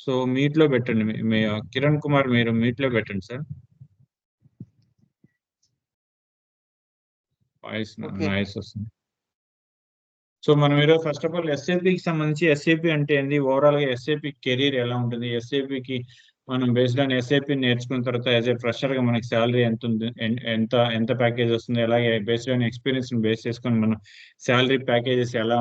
So meet లో పెట్టండి, మీ కిరణ్ కుమార్ మీరు మీట్ లో పెట్టండి సార్. వాయిస్ నాయిస్ వస్తుంది. సో మనం ఈరోజు ఫస్ట్ ఆఫ్ ఆల్ ఎస్ఏపికి సంబంధించి ఎస్ఏపి అంటే ఏంది, ఓవరాల్ గా ఎస్ఏపి కెరీర్ ఎలా ఉంటుంది, ఎస్ఏపికి మనం బేస్డ్ ఆన్ ఎస్ఏపి నేర్చుకున్న తర్వాత యాజ్ ఏ ఫ్రెషర్ గా మనకి శాలరీ ఎంత ఉంది, ఎంత ఎంత ప్యాకేజ్ వస్తుంది, అలాగే బేస్డ్ ఆన్ ఎక్స్పీరియన్స్ బేస్ చేసుకొని మనం శాలరీ ప్యాకేజెస్ ఎలా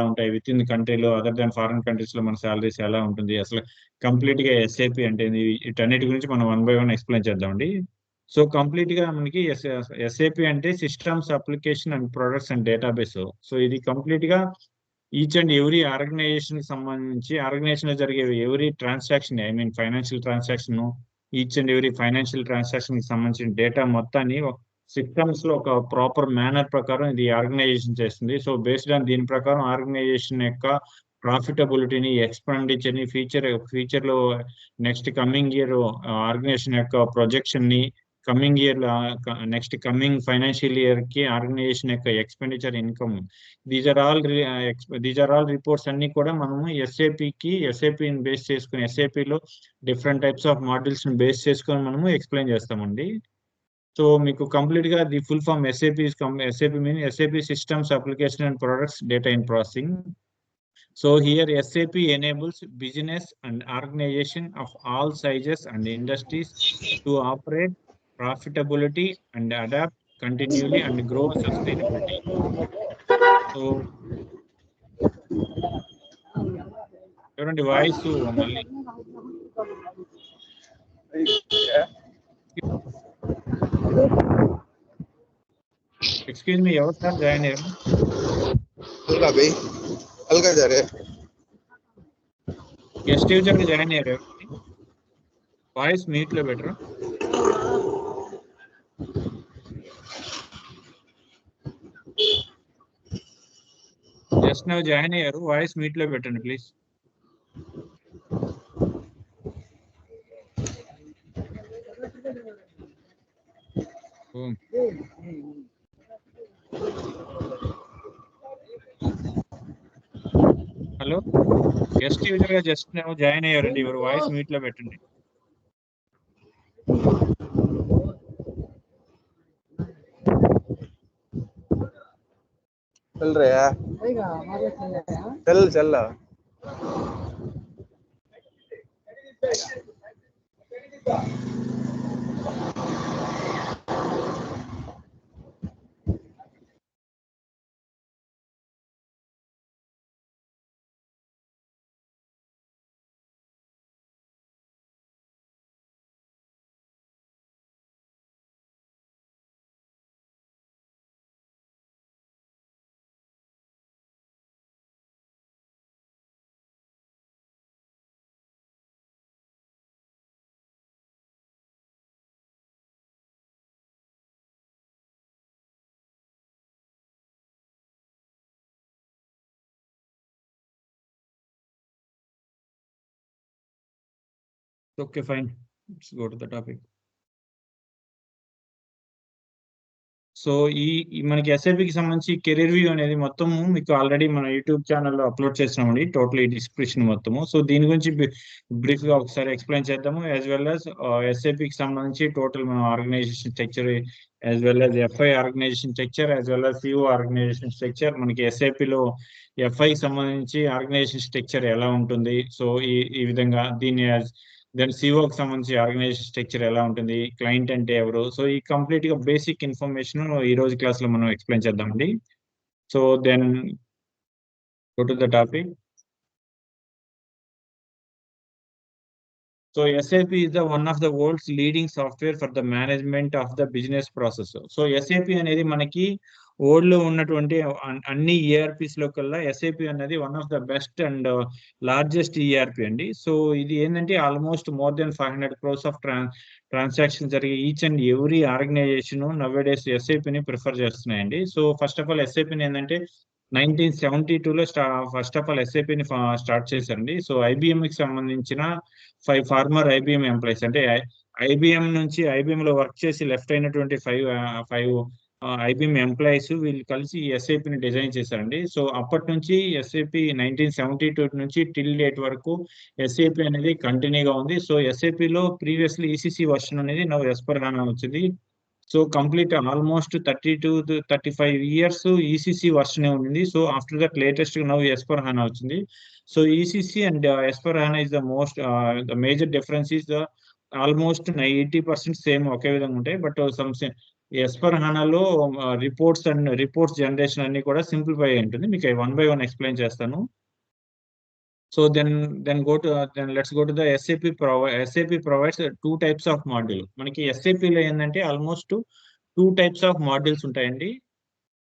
ఉంటాయి విత్ ఇన్ కంట్రీలో, అదర్ దాన్ ఫారిన్ కంట్రీస్ లో మన శాలరీస్ ఎలా ఉంటుంది, అసలు కంప్లీట్ గా ఎస్ఏపి అంటే ఏంది, వీటన్నిటి గురించి మనం 1 by 1 ఎక్స్ప్లెయిన్ చేద్దామండి. సో కంప్లీట్ గా మనకి ఎస్ఏపి అంటే systems application and products and database. So ఇది కంప్లీట్ గా ఈచ్ అండ్ ఎవ్రీ ఆర్గనైజేషన్ కి సంబంధించి ఆర్గనైజేషన్ లో జరిగే every transaction, I mean financial transaction, each and every financial transaction కి సంబంధించిన డేటా మొత్తాన్ని సిస్టమ్స్ లో ఒక ప్రాపర్ మేనర్ ప్రకారం ఇది ఆర్గనైజేషన్ చేస్తుంది. సో బేస్డ్ ఆన్ దీని ప్రకారం ఆర్గనైజేషన్ యొక్క ప్రాఫిటబిలిటీని, ఎక్స్పెండిచర్ ని, ఫ్యూచర్ లో నెక్స్ట్ కమింగ్ ఇయర్ ఆర్గనైజేషన్ యొక్క ప్రొజెక్షన్ ని, coming year next coming financial year కి ఆర్గనైజేషన్ యొక్క expenditure, income, these are all reports అన్ని కూడా మనము ఎస్ఏపి బేస్ చేసుకుని, ఎస్ఏపిలో డిఫరెంట్ టైప్స్ ఆఫ్ మాడ్యూల్స్ ని బేస్ చేసుకొని మనము ఎక్స్ప్లెయిన్ చేస్తామండి. సో మీకు కంప్లీట్ గా the full form SAP mean SAP systems application and products data in processing. So here SAP enables business and organization of all sizes and industries to operate profitability and adapt continually and grow sustainability. So చూడండి voice మళ్ళీ. Excuse me, ఎవరు sir join అయ్యారు? Guest user గా join అయ్యారు. Voice mute లో better. Just now join అయ్యారు, voice mute లో పెట్టండి ప్లీజ్. హలో, గెస్ట్ యూజర్ గా జస్ట్ నౌ జాయిన్ అయ్యారండి, ఎవరు వాయిస్ మ్యూట్ లో పెట్టండి. चल रहे हैं, चल चल okay fine, let's go to the topic. So మనకి ఎస్ఐపికి సంబంధించి కెరీర్ వ్యూ అనేది మొత్తము మీకు ఆల్రెడీ మన యూట్యూబ్ ఛానల్లో అప్లోడ్ చేసినామండి, టోటల్ ఈ డిస్క్రిప్షన్ మొత్తము. సో దీని గురించి బ్రీఫ్ గా ఒకసారి ఎక్స్ప్లెయిన్ చేద్దాము, యాజ్ వెల్ యాజ్ ఎస్ఐపికి సంబంధించి టోటల్ మన organisation structure, as well as FI organisation structure, as well as CO organisation structure. మనకి ఎస్ఐపిలో ఎఫ్ఐకి సంబంధించి ఆర్గనైజేషన్ స్ట్రక్చర్ ఎలా ఉంటుంది, సో ఈ విధంగా దీన్ని దెన్ సిఓకి సంబంధించి ఆర్గనైజేషన్ స్ట్రక్చర్ ఎలా ఉంటుంది, క్లయింట్ అంటే ఎవరు, సో ఈ కంప్లీట్ గా బేసిక్ ఇన్ఫర్మేషన్ ఈ రోజు క్లాస్ లో మనం ఎక్స్ప్లెయిన్ చేద్దామండి. So then go to the topic. So SAP is the one of the world's leading software for the management of the business process. So SAP అనేది మనకి world లో ఉన్నటువంటి అన్ని ERPs లో కల్లా SAP అనేది one of the best and largest ERP అండి. So ఇది ఏంటంటే almost more than 500 crores of transaction జరిగే each and every organization nowadays SAPని ప్రిఫర్ చేస్తున్నాయండి. సో ఫస్ట్ ఆఫ్ ఆల్ SAPని ఏంటంటే 1972లో ఫస్ట్ ఆఫ్ ఆల్ SAPని స్టార్ట్ చేశారండి. సో IBMకి సంబంధించిన 5 ఫార్మర్ IBM ఎంప్లాయీస్, అంటే IBM నుంచి IBM లో వర్క్ చేసి లెఫ్ట్ అయినటువంటి 5 ఐబీఎం ఎంప్లాయీస్ వీళ్ళు కలిసి ఈ ఎస్ఐపిని డిజైన్ చేశారండి. సో అప్పటి నుంచి ఎస్ఐపి 1972 నుంచి టిల్ డేట్ వరకు ఎస్ఐపి అనేది కంటిన్యూగా ఉంది. సో ఎస్ఐపిలో ప్రీవియస్లీ ఈసీసీ వర్షన్ అనేది నౌ ఎస్పర్హానా వచ్చింది. So complete almost 32 to 35 years ECC version ఉంది. So after that latest now S four HANA వచ్చింది. So ECC and S four HANA is the most the major difference is the almost 80% same ఒకే విధంగా ఉంటాయి. But some ఎస్పర్హానాలో reports generation అన్ని కూడా simplify అయి ఉంటుంది. మీకు 1 by 1 ఎక్స్ప్లెయిన్ చేస్తాను. So then let's go to the SAP. SAP provides 2 types of module. మనకి SAP లో ఏంటంటే ఆల్మోస్ట్ 2 types of modules ఉంటాయండి.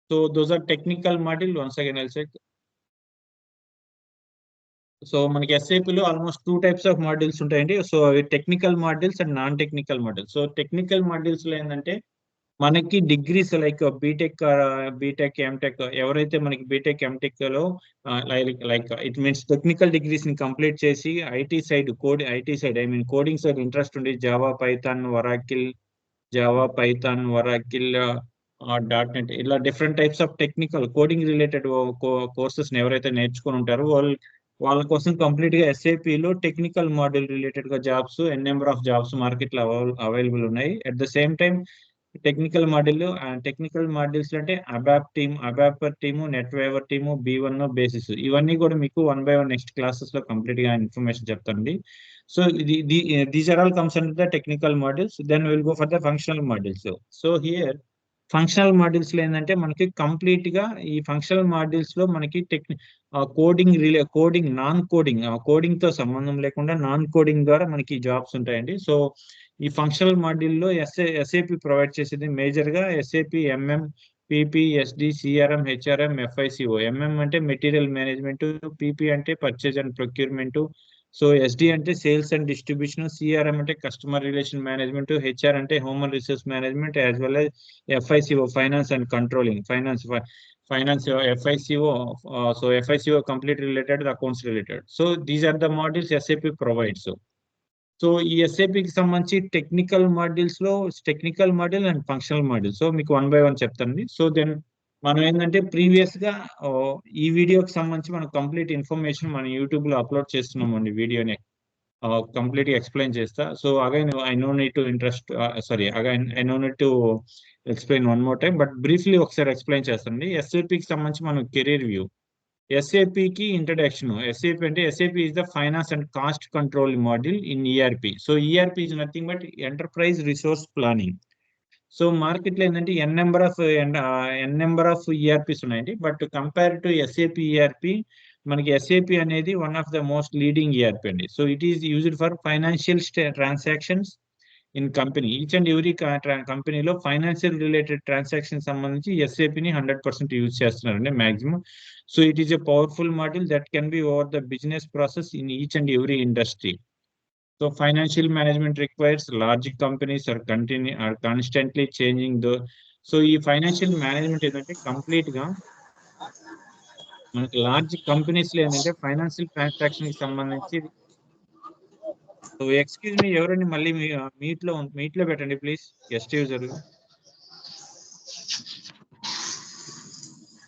So those are technical module. Once again I'll check. So మనకి SAP లో ఆల్మోస్ట్ 2 types of modules ఉంటాయండి. So అవి technical modules and non technical modules. So technical modules లో ఏంటంటే మనకి డిగ్రీస్ లైక్ బీటెక్ ఎంటెక్ ఎవరైతే మనకి బీటెక్ ఎంటెక్ లో like it means technical degrees ని కంప్లీట్ చేసి IT side coding side interest ఉండి జావా పైథాన్ వరాకిల్ .NET ఇలా different types of technical coding related courses ఎవరైతే నేర్చుకుని ఉంటారో వాళ్ళ కోసం కంప్లీట్ గా SAP లో టెక్నికల్ మాడ్యూల్ రిలేటెడ్ గా jobs number of jobs market లో అవైలబుల్ ఉన్నాయి. At the same time technical modules అంటే ABAPer team NetWeaver team B1 basis ఇవన్నీ కూడా మీకు 1 by 1 నెక్స్ట్ క్లాసెస్ లో కంప్లీట్ గా ఇన్ఫర్మేషన్ చెప్తానండి. So these are all comes under the technical modules. Then will go for the functional modules. So here functional modules లో ఏంటంటే మనకి complete గా ఈ ఫంక్షనల్ మాడ్యూల్స్ లో మనకి కోడింగ్ తో సంబంధం లేకుండా నాన్ కోడింగ్ ద్వారా మనకి జాబ్స్ ఉంటాయండి. సో ఈ ఫంక్షనల్ మాడ్యూల్ లో SAP ప్రొవైడ్ చేసేది మేజర్ గా SAP MM, PP, SD, CRM, HRM, FICO. MM అంటే మెటీరియల్ మేనేజ్మెంట్, PP అంటే purchase and procurement, so SD అంటే సేల్స్ అండ్ డిస్ట్రిబ్యూషన్, CRM అంటే కస్టమర్ రిలేషన్ మేనేజ్మెంట్, HR అంటే human resource management, as well as FICO finance and controlling. Finance FICO. So FICO complete related, the accounts related. So these are the modules SAP provides. So ఈ SAP కి సంబంధించి technical module and functional module. So మీకు 1 by 1 చెప్తానండి. So then మనం ఏంటంటే previous గా ఈ వీడియోకి సంబంధించి మనం కంప్లీట్ ఇన్ఫర్మేషన్ మన యూట్యూబ్ లో అప్లోడ్ చేస్తున్నామండి. వీడియోని కంప్లీట్ గా ఎక్స్ప్లెయిన్ చేస్తా. So again I know need to explain one more time, but briefly ఒకసారి ఎక్స్ప్లెయిన్ చేస్తానండి. SAP కి సంబంధించి మనం కెరీర్ వ్యూ. SAP కి ఇంట్రడక్షన్. SAP అంటే SAP is the finance and cost control module in ERP. So ERP is nothing but enterprise resource planning. So market లో ఏంటంటే n number of ERPs ఉన్నాయండి. But compare to SAP ERP మనకి SAP అనేది one of the most leading ERP అండి. So it is used for financial transactions in company. Each and every కంపెనీలో financial related transaction సంబంధించి SAP ని 100% use చేస్తున్నారండి maximum. So it is a powerful module that can be over the business process in each and every industry. So financial management requires large companies are constantly changing so ఈ financial management ఏంటంటే complete గా మనకి large companies లో ఏంటంటే financial transaction కి సంబంధించి. So excuse me, ఎవరండి మళ్ళీ మీట్ లో పెట్టండి please, guest user.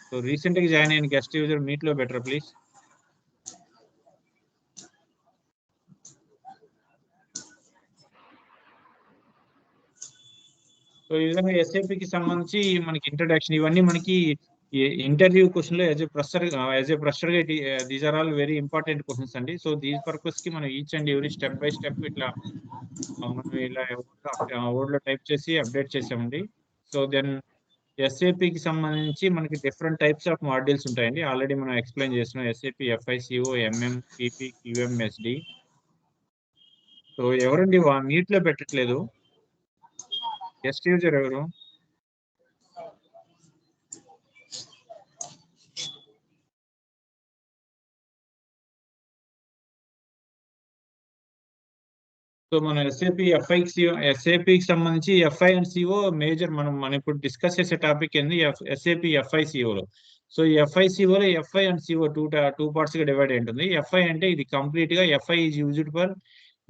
So recent గా జాయిన్ అయిన గెస్ట్ యూజర్ మీట్ లో బెటర్ ప్లీజ్. సో ఈ విధంగా SAP కి సంబంధించి మనకి ఇంట్రడక్షన్ ఇవన్నీ మనకి ఇంటర్వ్యూ క్వశ్చన్ లో యాజ్ ఏ ఫ్రెషర్ గా these are all very important questions అండి. సో దీస్ పర్పస్ కి మనం each and every step by step ఇట్లా మనం ఇలా వర్డ్ లో టైప్ చేసి అప్డేట్ చేసామండి. సో దెన్ SAP కి సంబంధించి మనకి డిఫరెంట్ టైప్స్ ఆఫ్ మాడ్యూల్స్ ఉంటాయండి. ఆల్రెడీ మనం ఎక్స్ప్లెయిన్ చేస్తున్నాం. SAP FICO, MM, PP, QM, SD. So ఎవరండి మీట్ లో పెట్టట్లేదు, గెస్ట్ యూజర్ ఎవరు? సో మన SAP కి సంబంధించి FI అండ్ CO మేజర్ మనం ఇప్పుడు డిస్కస్ చేసే టాపిక్ ఏంది SAP FICO లో. సో ఈ FICO లో FI అండ్ CO టూ పార్ట్స్ గా డివైడ్ అయి ఉంటుంది. FI అంటే ఇది కంప్లీట్ గా FI is used for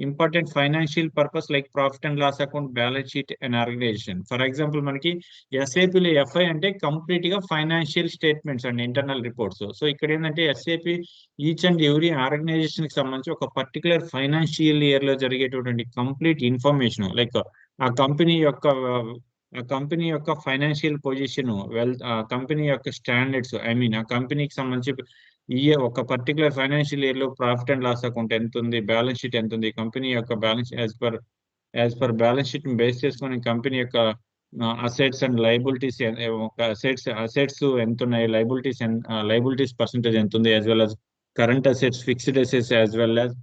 important financial purpose like profit and loss account, balance sheet and organisation. For example మనకి ఎస్ఏపిలో ఎఫ్ఐ అంటే కంప్లీట్ గా financial statements and internal reports. So ఇక్కడ ఏంటంటే SAP each and every organisation కి సంబంధించి ఒక particular financial year లో జరిగేటటువంటి కంప్లీట్ ఇన్ఫర్మేషన్ లైక్ ఆ కంపెనీ యొక్క ఫైనాన్షియల్ పొజిషన్, వెల్త్, ఆ కంపెనీ యొక్క స్టాండర్డ్స్, ఐ మీన్ ఆ కంపెనీకి సంబంధించి ఈ ఒక పర్టికులర్ ఫైనాన్షియల్ ఇయర్ లో ప్రాఫిట్ అండ్ లాస్ అకౌంట్ ఎంత ఉంది, బ్యాలెన్స్ షీట్ ఎంత ఉంది, కంపెనీ యొక్క balance as per balance sheet base చేసుకొని కంపెనీ యొక్క అసెట్స్ అండ్ లైబిలిటీస్, అసెట్స్ ఎంత ఉన్నాయి, లైబిలిటీస్ పర్సెంటేజ్ ఎంత ఉంది, as well as current assets, fixed assets, as well as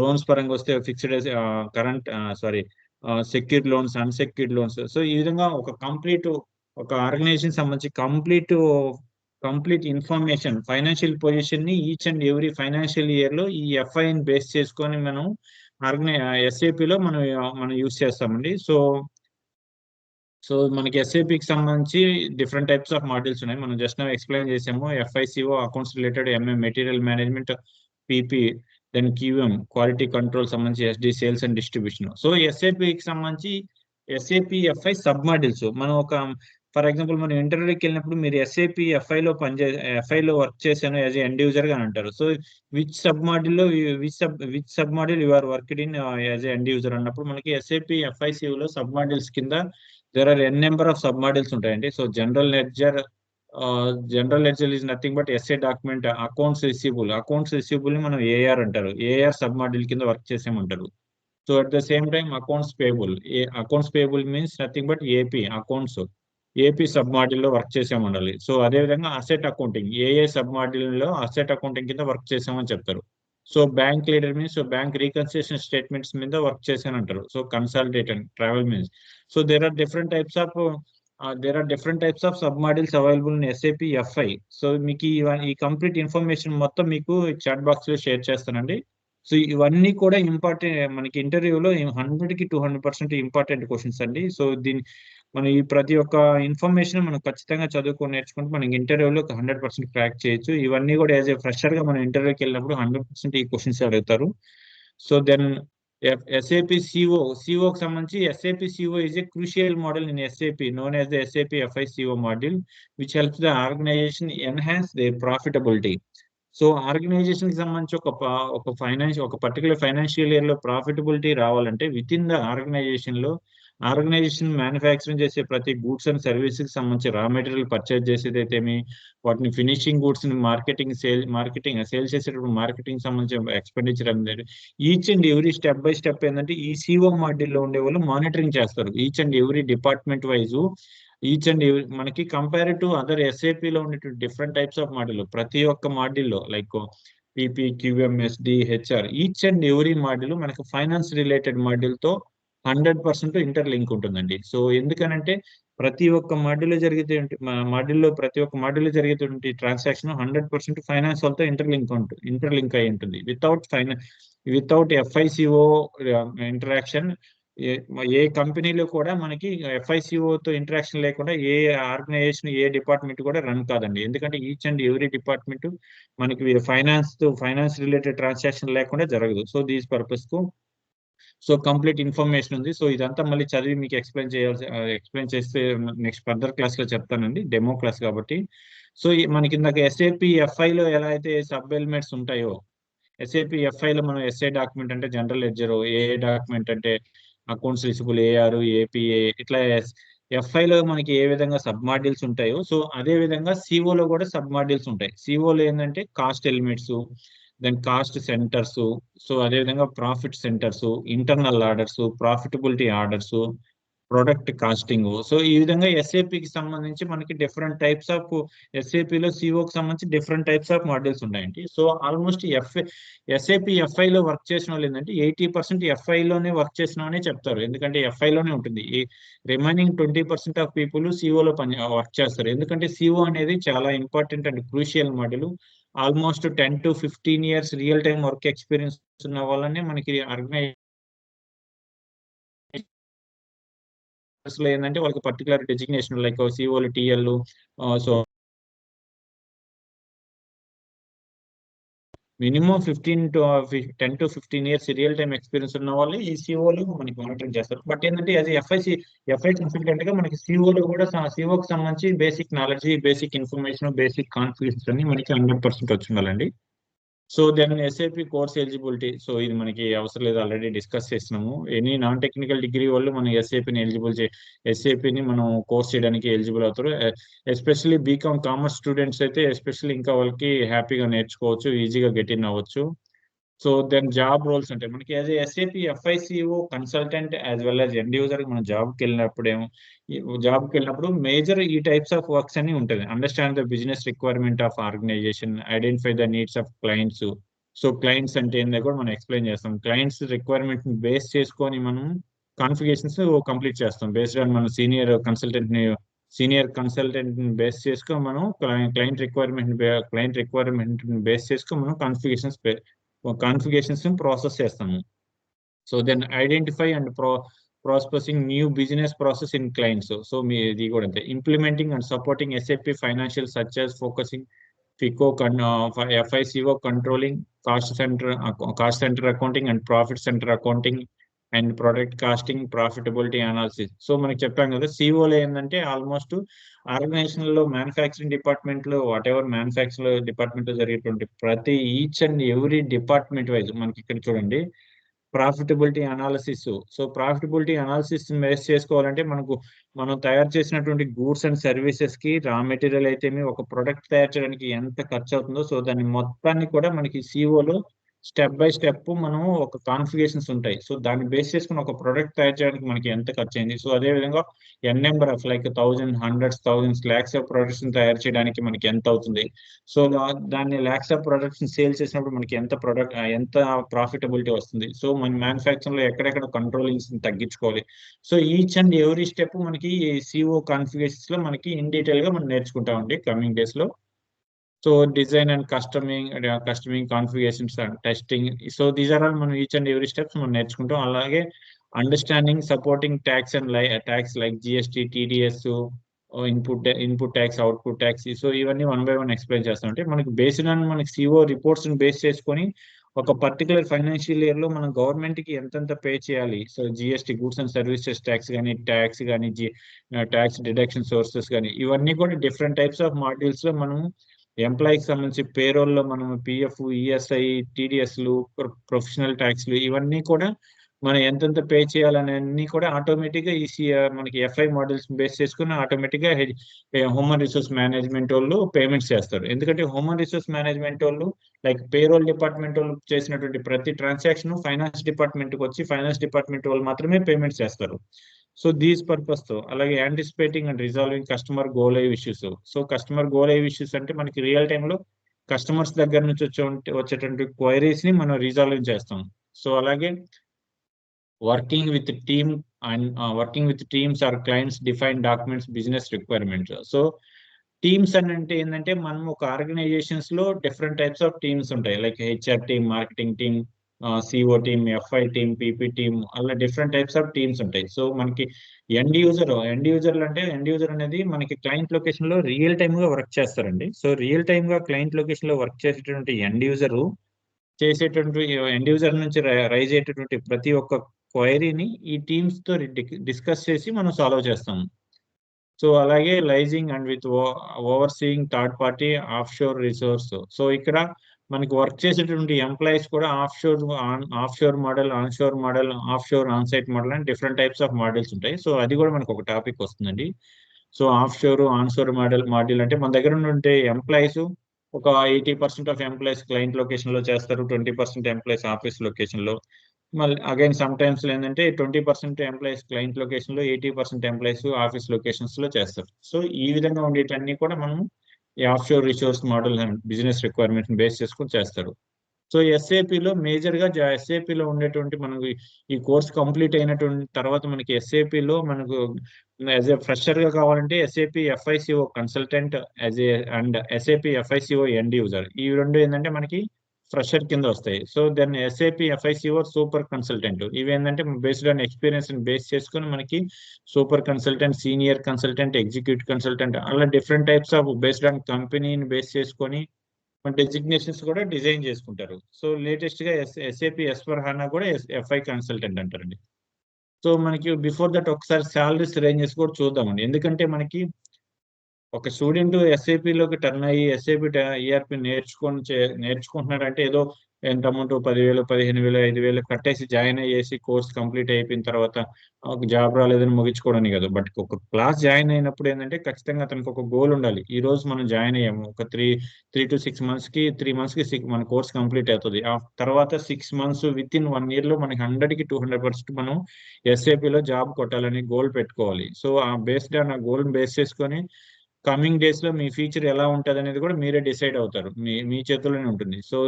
loans పరంగా వస్తే fixed current secured loans, unsecured loans. So ఈ విధంగా ఒక ఆర్గనైజేషన్ సంబంధించి కంప్లీట్ ఇన్ఫర్మేషన్, ఫైనాన్షియల్ పొజిషన్ ని each and every financial year లో ఈ ఎఫ్ఐని బేస్ చేసుకొని మనం ఎస్ఏపిలో మనం యూస్ చేస్తామండి. సో మనకి ఎస్ఏపికి సంబంధించి డిఫరెంట్ టైప్స్ ఆఫ్ మాడ్యూల్స్ ఉన్నాయి. మనం జస్ట్ ఎక్స్ప్లెయిన్ చేసాము. FICO accounts related, MM material management, PP, then QM quality control సంబంధించి, SD sales and distribution. So ఎస్ఏపికి సంబంధించి ఎస్ఏపి ఎఫ్ఐ సబ్ మాడ్యూల్స్. మనం ఫర్ ఎగ్జాంపుల్ మనం ఇంటర్వ్యూకి వెళ్ళినప్పుడు మీరు ఎస్ఏపి ఎఫ్ఐలో వర్క్ చేశాను యాజ్ ఎండ్ యూజర్ గా అంటారు. So which sub module you are worked in as end user అన్నప్పుడు మనకి ఎస్ఏపి ఎఫ్ఐసిఓలో సబ్ మాడ్యూల్స్ కింద there are N number of sub modules ఉంటాయండి. So general ledger is nothing but SA document. Accounts receivable ని మనం AR అంటారు. AR sub module కింద work చేసేమంటారు. So at the same time accounts payable means nothing but AP sub module లో work చేసామండాలి. So అదే విధంగా asset accounting, AA sub module లో అసెట్ అకౌంటింగ్ కింద వర్క్ చేసామని చెప్తారు. So bank ledger means bank reconciliation statements మీద వర్క్ చేశానంటారు. So consolidate and travel means. So there are different types of sub modules available in SAP FI. So మీకు ఈ complete information మొత్తం మీకు chat box లో share చేస్తానండి. So ఇవన్నీ కూడా ఇంపార్టెంట్, మనకి ఇంటర్వ్యూలో 100కి 200% ఇంపార్టెంట్ క్వశ్చన్స్ అండి. సో మనం ఈ ప్రతి ఒక్క ఇన్ఫర్మేషన్ మనం ఖచ్చితంగా చదువుకొని నేర్చుకుంటే మనకి ఇంటర్వ్యూలో 100% క్రాక్ చేయొచ్చు. ఇవన్నీ కూడా యాజ్ ఏ ఫ్రెషర్ గా మనం ఇంటర్వ్యూకి వెళ్ళినప్పుడు 100% ఈ క్వశ్చన్స్ అడుగుతారు. సో దెన్ ఎస్ఏపి సిఓకి సంబంధించి SAP CO is a crucial model in SAP known as the SAP FI CO module which helps the organisation enhance their profitability. So organisation కి సంబంధించి ఒక పర్టికులర్ ఫైనాన్షియల్ ఇయర్ లో profitability రావాలంటే within the organisation manufacturing చేసే ప్రతి goods and service కి సంబంధించి raw material purchase చేసేదైతేమి, వాటిని ఫినిషింగ్ గూడ్స్ ని సేల్ చేసేటప్పుడు మార్కెటింగ్ సంబంధించిన ఎక్స్పెండిచర్ అనేది each and every step by step ఏంటంటే ఈ సిఓ మాడ్యూల్లో ఉండే వాళ్ళు మానిటరింగ్ చేస్తారు. Each and every department wise మనకి కంపేర్ టు అదర్ ఎస్ఏపిలో ఉండేటువంటి డిఫరెంట్ టైప్స్ ఆఫ్ మాడ్యూల్, ప్రతి ఒక్క మాడ్యూల్లో like PP, QM, SD, HR, each and every module మనకి ఫైనాన్స్ రిలేటెడ్ మాడ్యూల్ తో 100% ఇంటర్లింక్ ఉంటుందండి. సో ఎందుకనంటే ప్రతి ఒక్క మాడ్యూల్లో జరిగేటువంటి ట్రాన్సాక్షన్ 100% ఫైనాన్స్ వాళ్ళతో ఇంటర్లింక్ అయి ఉంటుంది. వితౌట్ ఎఫ్ఐసిఓ ఇంటరాక్షన్ ఏ కంపెనీలో కూడా మనకి ఎఫ్ఐసిఓతో ఇంటరాక్షన్ లేకుండా ఏ ఆర్గనైజేషన్, ఏ డిపార్ట్మెంట్ కూడా రన్ కాదండి. ఎందుకంటే ఈచ్ అండ్ ఎవ్రీ డిపార్ట్మెంట్ మనకి ఫైనాన్స్ రిలేటెడ్ ట్రాన్సాక్షన్ లేకుండా జరగదు. సో దీస్ పర్పస్ కు కంప్లీట్ ఇన్ఫర్మేషన్ ఉంది. సో ఇదంతా మళ్ళీ చదివి మీకు ఎక్స్ప్లెయిన్ చేస్తే నెక్స్ట్ ఫర్దర్ క్లాస్ లో చెప్తానండి, డెమో క్లాస్ కాబట్టి. సో మనకి ఇందాక ఎస్ఏపి ఎఫ్ఐలో ఎలా అయితే సబ్ ఎలిమెంట్స్ ఉంటాయో, ఎస్ఏపి ఎఫ్ఐలో మనం ఎస్ఏ డాక్యుమెంట్ అంటే జనరల్ లెడ్జర్, ఏఏ డాక్యుమెంట్ అంటే అకౌంట్స్ రిసీవబుల్, ఏఆర్, ఏపీఏ, ఇట్లా ఎఫ్ఐలో మనకి ఏ విధంగా సబ్ మాడ్యూల్స్ ఉంటాయో సో అదే విధంగా సిఓలో కూడా సబ్ మాడ్యూల్స్ ఉంటాయి. సిఓలో ఏంటంటే cost elements, then cost centres, so అదేవిధంగా profit centres, internal orders, profitability orders, product costing. So ఈ విధంగా ఎస్ఏపికి సంబంధించి మనకి డిఫరెంట్ టైప్స్ ఆఫ్ ఎస్ఏపిలో సిఓకి సంబంధించి డిఫరెంట్ టైప్స్ ఆఫ్ మాడ్యూల్స్ ఉన్నాయండి. సో ఆల్మోస్ట్ ఎస్ఏపి ఎఫ్ఐలో వర్క్ చేసిన వాళ్ళు ఏంటంటే 80% ఎఫ్ఐలోనే వర్క్ చేసిన చెప్తారు. ఎందుకంటే ఎఫ్ఐలోనే ఉంటుంది. ఈ రిమైనింగ్ 20% ఆఫ్ పీపుల్ సిఓలో వర్క్ చేస్తారు. ఎందుకంటే సిఓ అనేది చాలా important and crucial module. Almost 10 to 15 years real time work experience ఉన్న వాళ్ళని మనకి ఆర్గనైజేషన్ లో ఏంటంటే వాళ్ళకి పర్టికులర్ డెసిగ్నేషన్ లైక్ సిఓలు, TL, so minimum 10 to 15 years real time experience ఉన్న వాళ్ళు ఈ సిఓలో మనకి మానిటరింగ్ చేస్తారు. బట్ ఏంటంటే అది ఎఫ్ఐ కన్సల్టెంట్ గా మనకి సిఓలో కూడా సిఓకి సంబంధించి basic knowledge, basic information, basic configuration అన్ని మనకి 100% వచ్చి ఉండాలండి. So then SAP course eligibility. So ఇది మనకి అవసరం లేదు, ఆల్రెడీ డిస్కస్ చేసినాము. ఎనీ నాన్ టెక్నికల్ డిగ్రీ వాళ్ళు మనం ఎస్ఏపిని మనం కోర్స్ చేయడానికి ఎలిజిబుల్ అవుతారు. ఎస్పెషల్లీ బీకామ్ కామర్స్ స్టూడెంట్స్ అయితే ఎస్పెషల్లీ ఇంకా వాళ్ళకి హ్యాపీగా నేర్చుకోవచ్చు, ఈజీగా గెట్ ఇన్ అవ్వచ్చు. సో దెన్ జాబ్ రోల్స్ అంటే మనకి as SAP FICO consultant as well as end user మనం జాబ్కి వెళ్ళినప్పుడు మేజర్ ఈ టైప్స్ ఆఫ్ వర్క్స్ అన్ని ఉంటుంది. Understand the business requirement of organisation, identify the needs of clients. So clients అంటే ఏందో కూడా మనం ఎక్స్ప్లెయిన్ చేస్తాం. క్లయింట్స్ రిక్వైర్మెంట్ బేస్ చేసుకొని మనం కాన్ఫిగరేషన్స్ కంప్లీట్ చేస్తాం. బేస్డ్ ఆన్ మన సీనియర్ కన్సల్టెంట్ బేస్ చేసుకొని మనం క్లయింట్ రిక్వైర్మెంట్ బేస్ చేసుకొని మనం కాన్ఫిగరేషన్స్ ప్రాసెస్ చేస్తాము. So then identify and processing new business process in clients. So ఇది కూడా అంతే. Implementing and supporting SAP financial such as focusing FICO, FICO controlling, cost center accounting and profit center accounting and product costing, profitability analysis. So మనకి చెప్పాం కదా, సిఓలో ఏంటంటే almost organisation లో manufacturing department లో manufacturing department లో జరిగేటువంటి ప్రతి each and every department wise మనకి ఇక్కడ చూడండి profitability analysis. So profitability analysis base చేసుకోవాలంటే మనం తయారు చేసినటువంటి గూడ్స్ అండ్ సర్వీసెస్ కి రా మెటీరియల్ అయితే ఒక ప్రొడక్ట్ తయారు చేయడానికి ఎంత ఖర్చు అవుతుందో, సో దాన్ని మొత్తాన్ని కూడా మనకి సిఓలో స్టెప్ బై స్టెప్ మనం ఒక కాన్ఫిగరేషన్స్ ఉంటాయి. సో దాన్ని బేస్ చేసుకుని ఒక ప్రొడక్ట్ తయారు చేయడానికి మనకి ఎంత ఖర్చు అయింది. సో అదే విధంగా number of like 1000, hundreds, thousands, lakhs of products తయారు చేయడానికి మనకి ఎంత అవుతుంది. సో దాన్ని లాక్స్ ఆఫ్ ప్రొడక్ట్స్ సేల్ చేసినప్పుడు మనకి ఎంత ప్రాఫిటబిలిటీ వస్తుంది. సో మన మ్యానుఫ్యాక్చరింగ్ లో ఎక్కడెక్కడ కంట్రోలింగ్స్ తగ్గించుకోవాలి. So each and every step మనకి సిఓ కాన్ఫిగరేషన్స్ లో మనకి ఇన్ డీటెయిల్ గా మనం నేర్చుకుంటామండి కమింగ్ డేస్ లో. So design and customizing configurations and testing. So these are all మనం ఈచ్ అండ్ ఎవ్రీ స్టెప్స్ మనం నేర్చుకుంటాం. అలాగే understanding supporting tax and tax like GST, TDS, input tax, output tax. So ఇవన్నీ 1 by 1 explain చేస్తాం. అంటే మనకి based on మనకి CO reports base చేసుకొని ఒక పర్టికులర్ ఫైనాన్షియల్ ఇయర్ లో మనం గవర్నమెంట్ కి ఎంతెంత పే చేయాలి. So GST, goods and services tax కానీ ట్యాక్స్ డిడక్షన్ సోర్సెస్ కానీ ఇవన్నీ కూడా డిఫరెంట్ టైప్స్ ఆఫ్ మాడ్యూల్స్ లో మనం ఎంప్లాయీకి సంబంధించి పేరోల్ లో మనం పిఎఫ్, ఈఎస్ఐ, టీడీఎస్లు, ప్రొఫెషనల్ ట్యాక్స్లు ఇవన్నీ కూడా మనం ఎంతెంత పే చేయాలన్నీ కూడా ఆటోమేటిక్ గా మనకి ఎఫ్ఐ మోడల్స్ బేస్ చేసుకుని ఆటోమేటిక్ గా హ్యూమన్ రిసోర్స్ మేనేజ్మెంట్ వాళ్ళు పేమెంట్స్ చేస్తారు. ఎందుకంటే హ్యూమన్ రిసోర్స్ మేనేజ్మెంట్ వాళ్ళు లైక్ పేరోల్ డిపార్ట్మెంట్ వాళ్ళు చేసినటువంటి ప్రతి ట్రాన్సాక్షన్ ఫైనాన్స్ డిపార్ట్మెంట్ కి వచ్చి ఫైనాన్స్ డిపార్ట్మెంట్ వాళ్ళు మాత్రమే పేమెంట్స్ చేస్తారు. సో దీస్ పర్పస్ తో అలాగే anticipating and resolving customer go live issues. So customer go live issues అంటే మనకి రియల్ టైమ్ లో కస్టమర్స్ దగ్గర నుంచి వచ్చేటువంటి క్వైరీస్ ని మనం రిజాల్వ్ చేస్తాం. సో అలాగే working with teams or clients define documents business requirements. So teams అని అంటే ఏంటంటే మనం ఒక ఆర్గనైజేషన్స్ లో డిఫరెంట్ టైప్స్ ఆఫ్ టీమ్స్ ఉంటాయి. Like HR team, marketing team, CO team, FI team, PP team, అలా డిఫరెంట్ టైప్స్ ఆఫ్ టీమ్స్ ఉంటాయి. So మనకి ఎండ్ యూజర్ అనేది మనకి క్లయింట్ లొకేషన్ లో రియల్ టైమ్ గా వర్క్ చేస్తారండి. సో రియల్ టైమ్ గా క్లయింట్ లొకేషన్ లో వర్క్ చేసేటువంటి ఎండ్ యూజర్ నుంచి రైజ్ అయ్యేటటువంటి ప్రతి ఒక్క క్వైరీని ఈ టీమ్స్ తో డిస్కస్ చేసి మనం సాల్వ్ చేస్తాము. సో అలాగే liaising and with overseeing third party offshore resource. So ఇక్కడ మనకి వర్క్ చేసేటువంటి ఎంప్లాయీస్ కూడా offshore model, onshore model, offshore onsite model అని డిఫరెంట్ టైప్స్ ఆఫ్ మోడల్స్ ఉంటాయి. సో అది కూడా మనకు ఒక టాపిక్ వస్తుందండి. So offshore, onshore model అంటే మన దగ్గర ఉండే ఎంప్లాయీస్ ఒక 80% ఆఫ్ ఎంప్లాయీస్ క్లయింట్ లొకేషన్ లో చేస్తారు, 20% ఎంప్లాయీస్ ఆఫీస్ లొకేషన్ లో. మళ్ళీ అగైన్ సమ్ టైమ్స్ ఏంటంటే 20% ఎంప్లాయీస్ క్లయింట్ లొకేషన్ లో, 80% ఎంప్లాయీస్ ఆఫీస్ లొకేషన్స్ లో చేస్తారు. సో ఈ విధంగా ఉండేటన్ని కూడా మనం ఈ of sure resource model and business requirement base చేసుకుని చేస్తారు. సో ఎస్ఏపిలో మేజర్ గా ఎస్ఏపిలో ఉండేటువంటి మనకు ఈ కోర్స్ కంప్లీట్ అయినటువంటి తర్వాత మనకి ఎస్ఏపిలో మనకు యాజ్ ఏ ఫ్రెషర్ గా కావాలంటే SAP FICO consultant and SAP FICO end user, ఈ రెండు ఏంటంటే మనకి ఫ్రెషర్ కింద వస్తాయి. So then SAP FICO super consultant, ఇవి ఏంటంటే బేస్డ్ ఆన్ ఎక్స్పీరియన్స్ బేస్ చేసుకుని మనకి super consultant, senior consultant, executive consultant, అలా different types of based on కంపెనీని బేస్ చేసుకొని డెసిగ్నేషన్స్ కూడా డిజైన్ చేసుకుంటారు. సో లేటెస్ట్ గా SAP S/4HANA కూడా FI కన్సల్టెంట్ అంటారండి. సో మనకి బిఫోర్ దట్ ఒకసారి సాలరీస్ రేంజెస్ కూడా చూద్దామండి. ఎందుకంటే మనకి ఒక స్టూడెంట్ లోకి టర్న్ అయ్యి SAP ERP నేర్చుకుంటున్నాడంటే ఏదో ఎంత అమౌంట్ 10,000, 15,000, 5,000 కట్టేసి జాయిన్ అయ్యేసి కోర్స్ కంప్లీట్ అయిపోయిన తర్వాత ఒక జాబ్ రాలేదని ముగించుకోవడానికి కాదు. బట్ ఒక క్లాస్ జాయిన్ అయినప్పుడు ఏంటంటే ఖచ్చితంగా అతనికి ఒక గోల్ ఉండాలి. ఈ రోజు మనం జాయిన్ అయ్యాము ఒక 3 to 6 months కి 3 months కి మన కోర్స్ కంప్లీట్ అవుతుంది. ఆ తర్వాత 6 months విత్ ఇన్ 1 year లో మనకి 100కి 200% మనం SAP లో జాబ్ కొట్టాలని గోల్ పెట్టుకోవాలి. సో ఆ బేస్డ్ ఆ గోల్ బేస్ చేసుకొని కమింగ్ డేస్ లో మీ ఫ్యూచర్ ఎలా ఉంటది అనేది కూడా మీరే డిసైడ్ అవుతారు. మీ చేతుల్లోనే ఉంటుంది. సో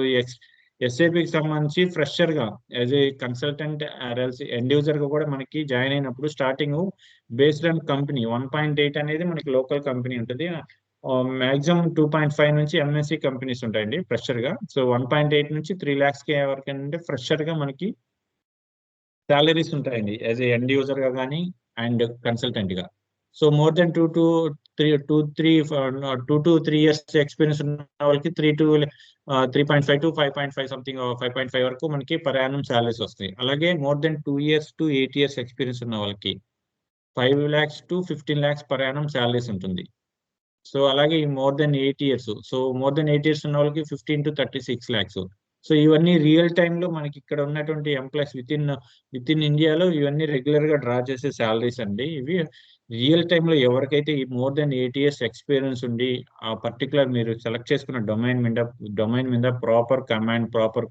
SAPకి సంబంధించి ఫ్రెషర్ గా as a consultant end user గా కూడా మనకి జాయిన్ అయినప్పుడు స్టార్టింగ్ బేస్డ్ ఆన్ కంపెనీ 1.8 అనేది మనకి లోకల్ కంపెనీ ఉంటుంది. మాక్సిమం 2.5 నుంచి MNC కంపెనీస్ ఉంటాయండి ఫ్రెషర్ గా. సో 1.8 నుంచి 3 lakhs వరకు ఏంటంటే ఫ్రెషర్ గా మనకి సాలరీస్ ఉంటాయండి యాజ్ ఏ ఎండ్ యూజర్ గా కానీ అండ్ కన్సల్టెంట్ గా. So more than 2 to 3 years experience ఉన్న వాళ్ళకి 3.5 to 5.5 సంథింగ్ 5.5 వరకు మనకి పర్ యానం సాలరీస్ వస్తాయి. అలాగే more than 2 years to 8 years experience ఉన్న వాళ్ళకి 5 lakhs to 15 lakhs per Yanam salaries ఉంటుంది. సో అలాగే more than 8 years, so more than 8 years ఉన్న వాళ్ళకి 15 to 36 lakhs. సో ఇవన్నీ రియల్ టైమ్ లో మనకి ఇక్కడ ఉన్నటువంటి ఎంప్లాయీస్ విత్ ఇన్ ఇండియాలో ఇవన్నీ రెగ్యులర్ గా డ్రా చేసే సాలరీస్ అండి. ఇవి రియల్ టైమ్ లో ఎవరికైతే ఈ మోర్ దెన్ 8 years ఎక్స్పీరియన్స్ ఉండి ఆ పర్టికులర్ మీరు సెలెక్ట్ చేసుకున్న డొమైన్ మీద ప్రాపర్ కమాండ్, ప్రాపర్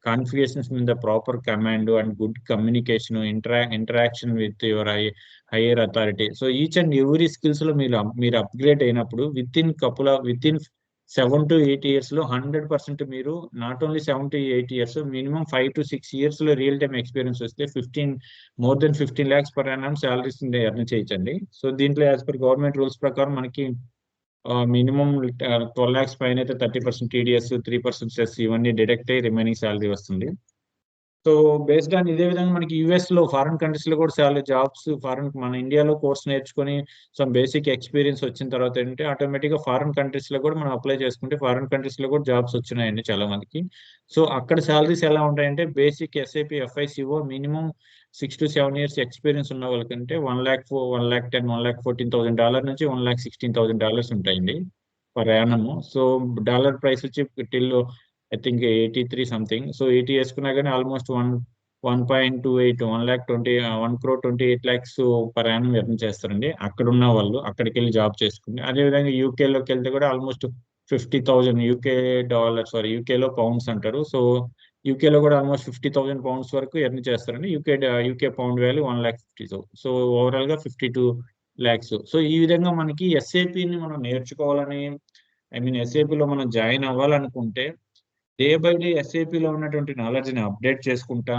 కాన్ఫిగరేషన్స్ మీద proper command and good communication, interaction with your higher authority. So each and every skills లో మీరు అప్గ్రేడ్ అయినప్పుడు విత్ ఇన్ 7 to 8 years లో 100% మీరు not only 7 to 8 years, minimum 5 to 6 years లో real time experience వస్తే more than 15 lakhs per Yanam salaries earn చేయొచ్చండి. So దీంట్లో as per government rules ప్రకారం మనకి మినిమం 12 lakhs పైన అయితే 30% TDS, 3% సెస్ ఇవన్నీ డిడక్ట్ అయ్యి రిమైనింగ్ సాలరీ వస్తుంది. సో బేస్డ్ ఆన్ ఇదే విధంగా మనకి యుఎస్ లో ఫారిన్ కంట్రీస్ లో కూడా చాలా జాబ్స్ మన ఇండియాలో కోర్స్ నేర్చుకొని సమ్ బేసిక్ ఎక్స్పీరియన్స్ వచ్చిన తర్వాత ఏంటంటే ఆటోమేటిక్ గా ఫారిన్ కంట్రీస్ లో కూడా మనం అప్లై చేసుకుంటే ఫారిన్ కంట్రీస్ లో కూడా జాబ్స్ వచ్చినాయండి చాలా మందికి. సో అక్కడ సాలరీస్ ఎలా ఉంటాయంటే basic SAP FICO minimum 6 to 7 years experience ఉన్న వాళ్ళకంటే $1,10,000, $1,14,000 నుంచి $1,16,000 ఉంటాయండి per annum. So dollar price వచ్చి till I think 83 something. So 80 వేసుకున్నా కానీ almost 1.28 1,28 lakhs per annum earn చేస్తారండి అక్కడ ఉన్న వాళ్ళు, అక్కడికి వెళ్ళి జాబ్ చేసుకుని. అదేవిధంగా యూకేలోకి వెళ్తే కూడా ఆల్మోస్ట్ 50,000 యూకేలో పౌండ్స్ అంటారు. సో యూకేలో కూడా ఆల్మోస్ట్ 50,000 pounds వరకు ఎర్న్ చేస్తారండి. UK pound value 1,50,000. So overall గా 52 lakhs. సో ఈ విధంగా మనకి SAPని మనం నేర్చుకోవాలని SAP లో మనం జాయిన్ అవ్వాలనుకుంటే డే బై డే SAP లో ఉన్నటువంటి నాలెడ్జ్ ని అప్డేట్ చేసుకుంటా,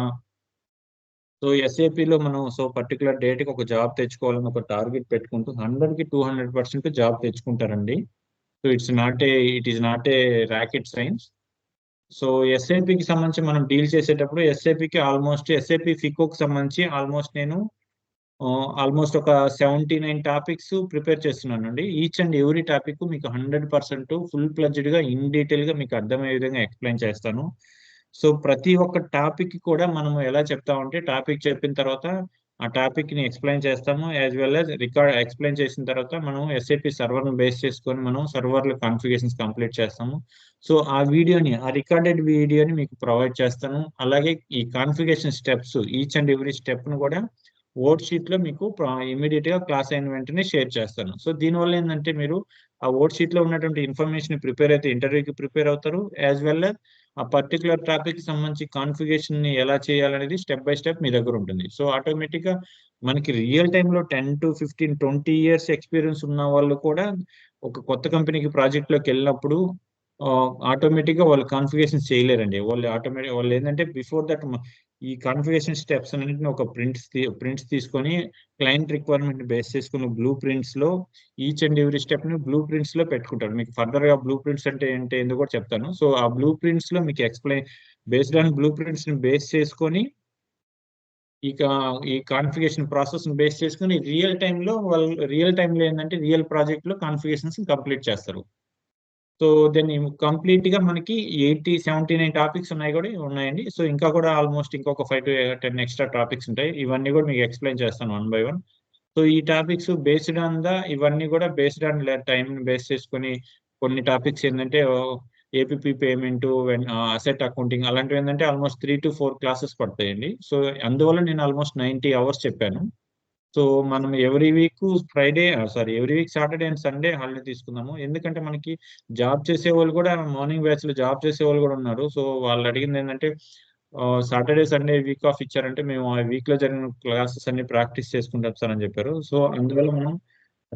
సో SAP లో మనం పర్టికులర్ డేట్ కి ఒక జాబ్ తెచ్చుకోవాలని ఒక టార్గెట్ పెట్టుకుంటూ 100కి 200% జాబ్ తెచ్చుకుంటారండి. So it is not a rocket science. So SAPకి సంబంధించి మనం డీల్ చేసేటప్పుడు SAP FICOకి సంబంధించి నేను ఆల్మోస్ట్ ఒక 79 టాపిక్స్ ప్రిపేర్ చేస్తున్నానండి. ఈచ్ అండ్ ఎవ్రీ టాపిక్ మీకు 100% ఫుల్ ప్లెడ్జ్డ్ గా ఇన్ డీటెయిల్ గా మీకు అర్థమయ్యే విధంగా ఎక్స్ప్లెయిన్ చేస్తాను. సో ప్రతి ఒక్క టాపిక్ కూడా మనం ఎలా చెప్తామంటే టాపిక్ చెప్పిన తర్వాత ఆ టాపిక్ ని ఎక్స్ప్లెయిన్ చేస్తాము, యాజ్ వెల్ యాజ్ ఎక్స్ప్లెయిన్ చేసిన తర్వాత మనం SAP సర్వర్ ను బేస్ చేసుకొని మనం సర్వర్ల కాన్ఫిగరేషన్స్ కంప్లీట్ చేస్తాము. సో ఆ రికార్డెడ్ వీడియోని మీకు ప్రొవైడ్ చేస్తాను. అలాగే ఈ configuration steps each and every step ను కూడా వర్డ్ షీట్ లో మీకు ఇమీడియట్ గా క్లాస్ అయిన వెంటనే షేర్ చేస్తాను. సో దీనివల్ల ఏంటంటే మీరు ఆ వర్డ్ షీట్ లో ఉన్నటువంటి ఇన్ఫర్మేషన్ ప్రిపేర్ అయితే ఇంటర్వ్యూకి ప్రిపేర్ అవుతారు, యాజ్ వెల్ యాజ్ ఆ పర్టికులర్ టాపిక్ కి సంబంధించి కాన్ఫిగరేషన్ ని ఎలా చేయాలనేది స్టెప్ బై స్టెప్ మీ దగ్గర ఉంటుంది. సో ఆటోమేటిక్ గా మనకి రియల్ టైమ్ లో 10 to 15, 20 years ఎక్స్పీరియన్స్ ఉన్న వాళ్ళు కూడా ఒక కొత్త కంపెనీకి ప్రాజెక్ట్ లోకి వెళ్ళినప్పుడు ఆటోమేటిక్ గా వాళ్ళు కాన్ఫిగరేషన్ చేయలేరండి. వాళ్ళు ఏంటంటే బిఫోర్ దట్ ఈ కాన్ఫిగరేషన్ స్టెప్స్ అన్నింటిని ఒక ప్రింట్స్ తీసుకొని క్లయింట్ రిక్వైర్మెంట్ బేస్ చేసుకుని బ్లూ ప్రింట్స్ లో ఈచ్ అండ్ ఎవ్రీ స్టెప్ ని బ్లూ ప్రింట్స్ లో పెట్టుకుంటారు. మీకు ఫర్దర్ గా బ్లూ ప్రింట్స్ అంటే ఏంటో కూడా చెప్తాను. సో ఆ బ్లూ ప్రింట్స్ లో మీకు బేస్డ్ ఆన్ బ్లూ ప్రింట్స్ ని బేస్ చేసుకొని ఇక ఈ కాన్ఫిగరేషన్ ప్రాసెస్ ని బేస్ చేసుకుని రియల్ టైమ్ లో ఏంటంటే రియల్ ప్రాజెక్ట్ లో కాన్ఫిగరేషన్స్ కంప్లీట్ చేస్తారు. సో దెన్ కంప్లీట్ గా మనకి 79 టాపిక్స్ ఉన్నాయండి. సో ఇంకా కూడా ఆల్మోస్ట్ ఇంకొక 5 to 10 ఎక్స్ట్రా టాపిక్స్ ఉంటాయి. ఇవన్నీ కూడా మీకు ఎక్స్ప్లెయిన్ చేస్తాను వన్ బై వన్. సో ఈ టాపిక్స్ బేస్డ్ ఆన్ ఇవన్నీ కూడా బేస్డ్ ఆన్ టైం బేస్ చేసుకొని కొన్ని టాపిక్స్ ఏంటంటే ఏపీపీ పేమెంట్, అసెట్ అకౌంటింగ్ అలాంటివి ఏంటంటే ఆల్మోస్ట్ 3 to 4 క్లాసెస్ పడతాయండి. సో అందువల్ల నేను ఆల్మోస్ట్ 90 hours చెప్పాను. సో మనం every week Saturday and Sunday holiday తీసుకుందాము. ఎందుకంటే మనకి జాబ్ చేసే వాళ్ళు కూడా మార్నింగ్ బ్యాచ్ లో జాబ్ చేసే వాళ్ళు కూడా ఉన్నారు. సో వాళ్ళు అడిగింది ఏంటంటే సాటర్డే సండే వీక్ ఆఫ్ ఇచ్చారంటే మేము ఆ వీక్ లో జరిగిన క్లాసెస్ అన్ని ప్రాక్టీస్ చేసుకుంటాం సార్ అని చెప్పారు. సో అందువల్ల మనం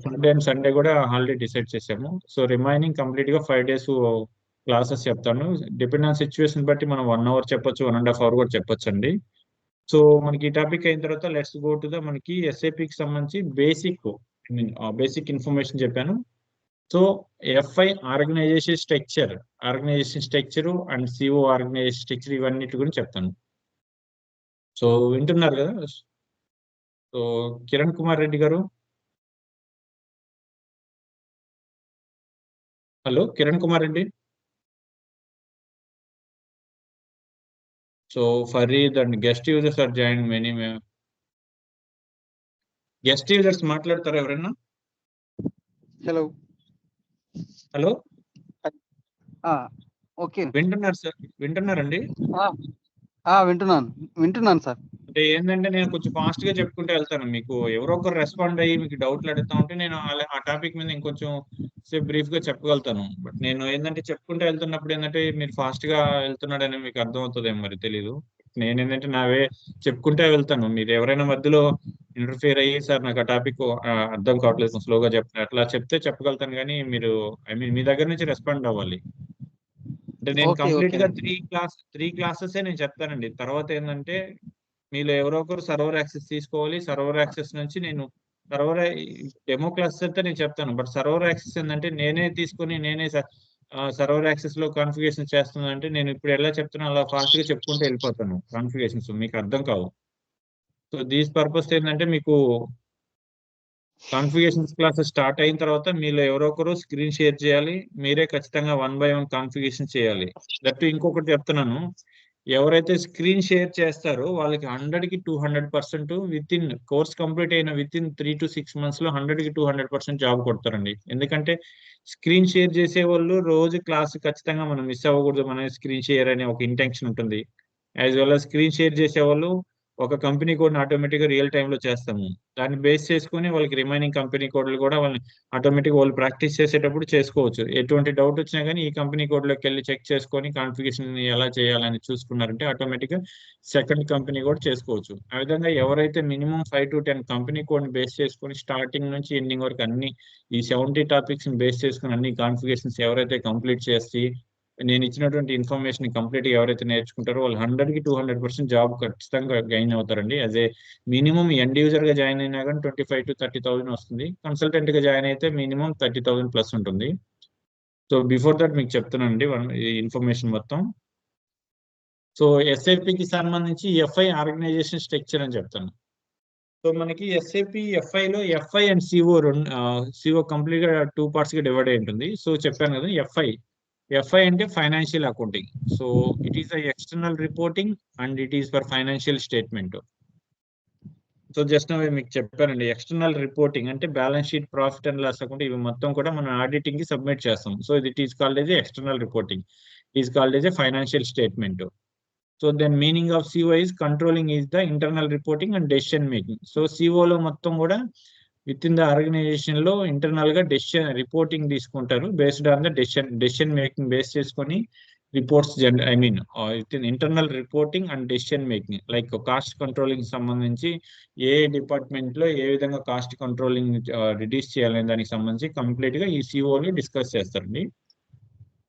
సాటర్డే అండ్ సండే కూడా హాలిడే డిసైడ్ చేసాము. సో రిమైనింగ్ కంప్లీట్ గా 5 days క్లాసెస్ చెప్తాను. డిపెండ్ ఆన్ సిచ్యువేషన్ బట్టి మనం 1 hour చెప్పొచ్చు, 1.5 hour కూడా చెప్పొచ్చు అండి. సో మనకి ఈ టాపిక్ అయిన తర్వాత లెట్స్ గో టు మనకి ఎస్ఏపికి సంబంధించి బేసిక్ ఇన్ఫర్మేషన్ చెప్పాను. So FI organisation structure and CO organisation structure ఇవన్నిటి గురించి చెప్తాను. సో వింటున్నారు కదా? సో కిరణ్ కుమార్ రెడ్డి గారు, hello Kiran Kumar Reddy. So Farid and guest users are join many. Guest users మాట్లాడతారా ఎవరైనా? హలో హలో ఓకే వింటున్నారు సార్? వింటున్నారండి? వింటున్నాను సార్. అంటే ఏంటంటే నేను కొంచెం ఫాస్ట్ గా చెప్పుకుంటూ వెళ్తాను. మీకు ఎవరో ఒకరు రెస్పాండ్ అయ్యి మీకు డౌట్లు అడుగుతా ఉంటే నేను ఆ టాపిక్ మీద ఇంకొంచెం సేపు బ్రీఫ్ గా చెప్పగలుగుతాను. బట్ నేను ఏంటంటే చెప్పుకుంటూ వెళ్తున్నప్పుడు ఏంటంటే మీరు ఫాస్ట్ గా వెళ్తున్నాడని మీకు అర్థం అవుతుందేమో మరి తెలీదు. నేను ఏంటంటే నావే చెప్పుకుంటే వెళ్తాను. మీరు ఎవరైనా మధ్యలో ఇంటర్ఫియర్ అయ్యి సార్ నాకు ఆ టాపిక్ అర్థం కావట్లేదు స్లోగా చెప్తాను అట్లా చెప్తే చెప్పగలుగుతాను, కానీ మీరు మీ దగ్గర నుంచి రెస్పాండ్ అవ్వాలి. అంటే నేను కంప్లీట్ గా 3 క్లాసెస్ నేను చెప్తానండి. తర్వాత ఏంటంటే మీలో ఎవరో ఒకరు సర్వర్ యాక్సెస్ తీసుకోవాలి. సర్వర్ యాక్సెస్ నుంచి నేను డెమో క్లాసెస్ అయితే నేను చెప్తాను. బట్ సర్వర్ యాక్సెస్ ఏంటంటే నేనే తీసుకొని నేనే సర్వర్ యాక్సెస్ లో కాన్ఫిగరేషన్ చేస్తున్నానంటే నేను ఇప్పుడు ఎలా చెప్తున్నా అలా ఫాస్ట్ గా చెప్పుకుంటూ వెళ్ళిపోతాను. కాన్ఫిగరేషన్స్ మీకు అర్థం కావు. సో దీస్ పర్పస్ ఏంటంటే మీకు కాన్ఫిగరేషన్స్ క్లాసెస్ స్టార్ట్ అయిన తర్వాత మీలో ఎవరో ఒకరు స్క్రీన్ షేర్ చేయాలి. మీరే ఖచ్చితంగా 1 by 1 కాన్ఫిగరేషన్ చేయాలి. దట్టు ఇంకొకటి చెప్తున్నాను, ఎవరైతే స్క్రీన్ షేర్ చేస్తారో వాళ్ళకి 100కి 200% విత్ ఇన్ కోర్స్ కంప్లీట్ అయిన విత్ ఇన్ 3 to 6 months లో 100కి 200% జాబ్ కొడతారండి. ఎందుకంటే స్క్రీన్ షేర్ చేసే వాళ్ళు రోజు క్లాస్ ఖచ్చితంగా మనం మిస్ అవ్వకూడదు, మన స్క్రీన్ షేర్ అనే ఒక ఇంటెన్షన్ ఉంటుంది. As well as screen share చేసే వాళ్ళు ఒక కంపెనీ కోడ్ ఆటోమేటిక్ గా రియల్ టైమ్ లో చేస్తాము. దాన్ని బేస్ చేసుకుని వాళ్ళకి రిమైనింగ్ కంపెనీ కోడ్లు కూడా వాళ్ళని ఆటోమేటిక్ వాళ్ళు ప్రాక్టీస్ చేసేటప్పుడు చేసుకోవచ్చు. ఎటువంటి డౌట్ వచ్చినా కానీ ఈ కంపెనీ కోడ్ లోకి వెళ్ళి చెక్ చేసుకొని కాన్ఫిగరేషన్ ఎలా చేయాలని చూసుకున్నారంటే ఆటోమేటిక్ గా సెకండ్ కంపెనీ కోడ్ చేసుకోవచ్చు. ఆ విధంగా ఎవరైతే minimum 5 to 10 company code base చేసుకొని స్టార్టింగ్ నుంచి ఎండింగ్ వరకు అన్ని ఈ 70 టాపిక్స్ బేస్ చేసుకుని అన్ని కాన్ఫిగరేషన్స్ ఎవరైతే కంప్లీట్ చేసి నేను ఇచ్చినటువంటి ఇన్ఫర్మేషన్ కంప్లీట్ గా ఎవరైతే నేర్చుకుంటారో వాళ్ళు 100కి 200% జాబ్ ఖచ్చితంగా గెయిన్ అవుతారండి. As a minimum end user గా జాయిన్ అయినా కానీ 25 to 30,000 వస్తుంది. కన్సల్టెంట్ గా జాయిన్ అయితే మినిమం 30,000 ప్లస్ ఉంటుంది. సో బిఫోర్ దట్ మీకు చెప్తున్నానండి ఈ ఇన్ఫర్మేషన్ మొత్తం. సో ఎస్ఐపికి సంబంధించి ఎఫ్ఐ ఆర్గనైజేషన్ స్ట్రక్చర్ అని చెప్తాను. సో మనకి ఎఫ్ఐ లో ఎఫ్ఐ అండ్ సిఓ కంప్లీట్ గా 2 parts గా డివైడ్ అయి ఉంటుంది. సో చెప్పాను కదా ఎఫ్ఐ అంటే financial accounting. So it is external reporting and it is for financial statement. So just మీకు చెప్పానండి, ఎక్స్టర్నల్ రిపోర్టింగ్ అంటే balance sheet, profit and loss account ఇవి మొత్తం కూడా మనం ఆడిటింగ్ కి సబ్మిట్ చేస్తాం. So it is called as external reporting, is called as financial statement. So then meaning of CO is controlling is the internal reporting and decision making. So సిఓలో మొత్తం కూడా with in the organization లో internal గా decision reporting తీసుకుంటారు. Based on the decision making base చేసుకొని reports internal reporting and decision making like cost controlling సంబంధించి ఏ department లో ఏ విధంగా కాస్ట్ కంట్రోలింగ్ రిడ్యూస్ చేయాలనే దానికి సంబంధించి కంప్లీట్ గా ఈ సిఓని డిస్కస్ చేస్తారండి.